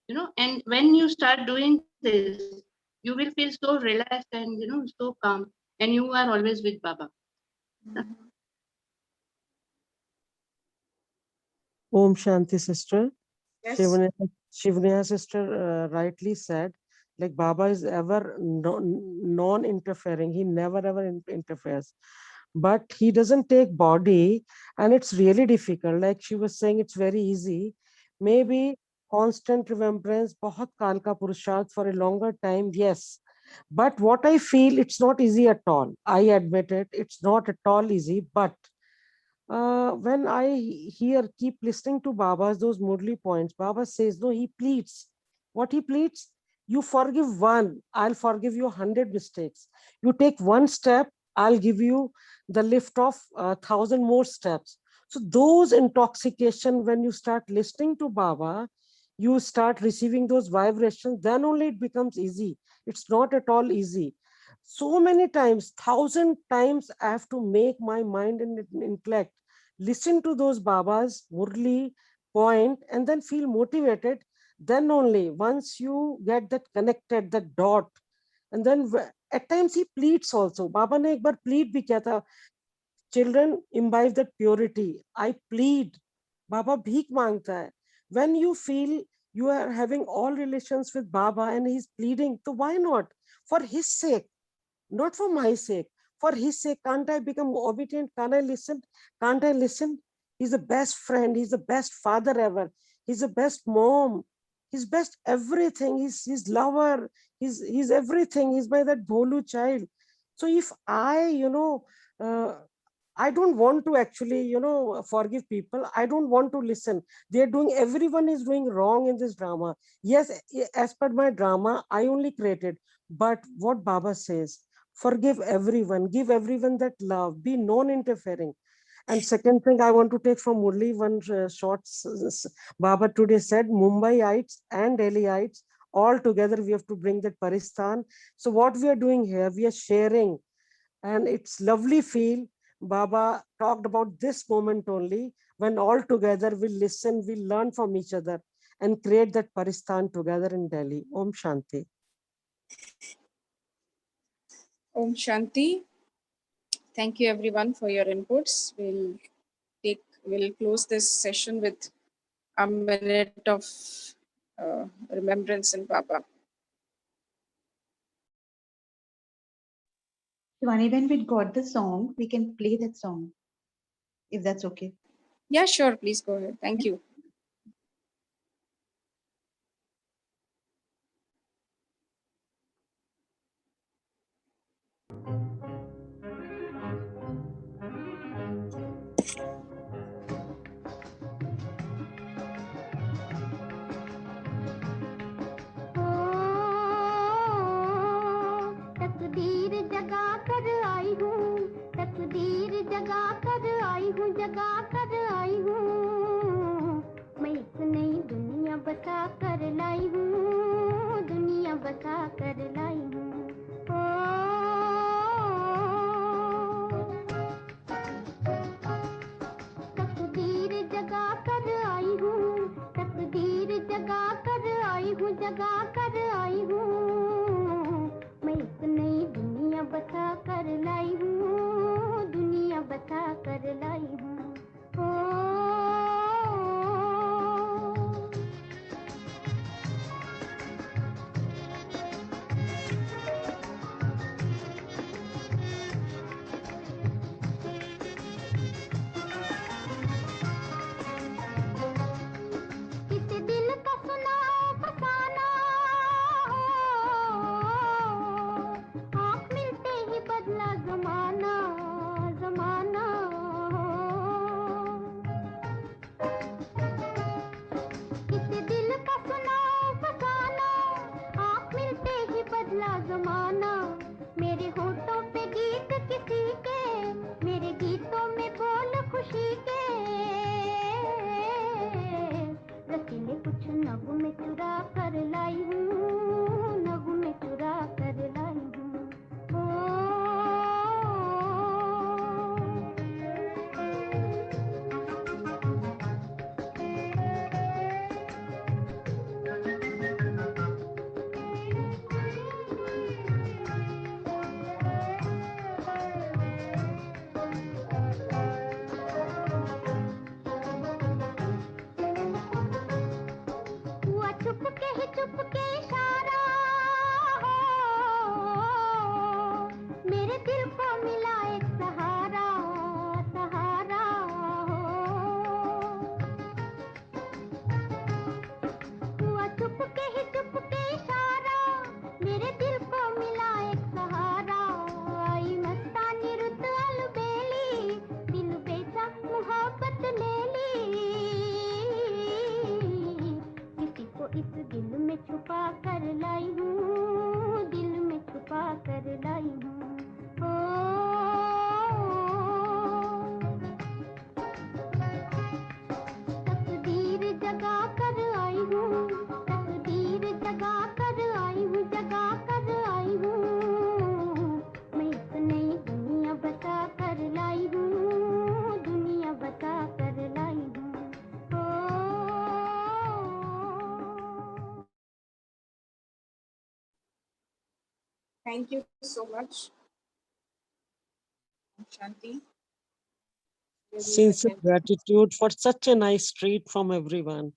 you know. And when you start doing this, you will feel so relaxed and so calm, and you are always with Baba. Om Shanti, sister. Yes. Shivanya sister rightly said, like Baba is ever non-interfering. He never ever interferes. But he doesn't take body, and it's really difficult. Like she was saying, it's very easy. Maybe constant remembrance, bahut kal ka purusharth for a longer time, yes. But what I feel, it's not easy at all. I admit it. It's not at all easy. But when I keep listening to Baba's those Murli points, Baba says, no, he pleads. What he pleads? You forgive one, I'll forgive you 100 mistakes. You take one step, I'll give you the lift of 1,000 more steps. So those intoxication, when you start listening to Baba, you start receiving those vibrations, then only it becomes easy. It's not at all easy. So many times, 1,000 times I have to make my mind and intellect listen to those Babas, Murli, point, and then feel motivated. Then only once you get that connected, that dot, and then at times he pleads also. Baba ne ek bar plead bhi kiya tha, children imbibe that purity. I plead. Baba bhik mangta hai. When you feel you are having all relations with Baba and he's pleading, so why not? For his sake, not for my sake. For his sake, can't I become obedient? Can't I listen? Can't I listen? He's the best friend. He's the best father ever. He's the best mom. He's best everything. He's his lover. He's everything. He's my that Bholu child. So if I, I don't want to actually, forgive people. I don't want to listen. Everyone is doing wrong in this drama. Yes, as per my drama, I only created. But what Baba says, forgive everyone, give everyone that love, be non-interfering. And second thing I want to take from Murli, one short, Baba today said, Mumbaiites and Delhiites, all together we have to bring that Paristan. So what we are doing here, we are sharing, and it's lovely feel. Baba talked about this moment only, when all together we listen, we learn from each other and create that Paristan together in Delhi. Om Shanti. Om Shanti. Thank you everyone for your inputs. We'll close this session with a minute of remembrance in Baba. Shivani, when we got the song, we can play that song, if that's okay. Yeah, sure. Please go ahead. Thank you. तकदीर जगा कर आई हूँ, तकदीर जगा कर आई हूँ, जगा कर आई हूँ। मैं एक नई दुनिया बसा कर लाई हूँ, दुनिया बसा कर लाई हूँ। जगा कर आई हूँ, मैं एक नई दुनिया बसा कर लाई हूँ, दुनिया बसा कर लाई हूँ। किसी दिल का सुना फसाना हो, आँख मिलते ही बदला जमाना, जमाना हो। किसी दिल का सुना फसाना, आँख मिलते ही बदला जमाना। मेरे होठों पे गीत किसी के, मेरे गीतों में बोल खुशी के, रसीले कुछ नगमे चुरा कर लाई हूँ, नगमे चुरा कर लाई हूँ। हुआ चुपके ही चुपके इशारा हो, मेरे दिल को मिला एक सहारा, सहारा हो। हुआ चुपके ही चुपके इशारा, मेरे दिल को मिला एक सहारा। आई मस्तानी रुत अलबेली, दिल बेचा मोहब्बत ले ली, किसी को इस दिल में छुपा कर लाई हूँ, दिल में छुपा कर लाई हूँ। तकदीर जगा कर आई हूँ, तकदीर जगा कर आई हूँ, जगा कर आई हूँ, मैं एक नई दुनिया बसा कर लाई हूँ, दुनिया बसा कर लाई हूँ। Thank you so much, Shanti. Really Sincere brilliant. gratitude for such a nice treat from everyone.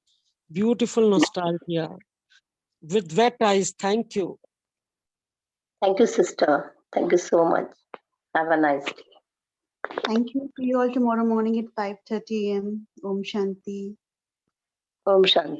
Beautiful nostalgia. With wet eyes, thank you. Thank you, sister. Thank you so much. Have a nice day. Thank you. See you all tomorrow morning at 5:30 a.m. Om Shanti. Om Shanti.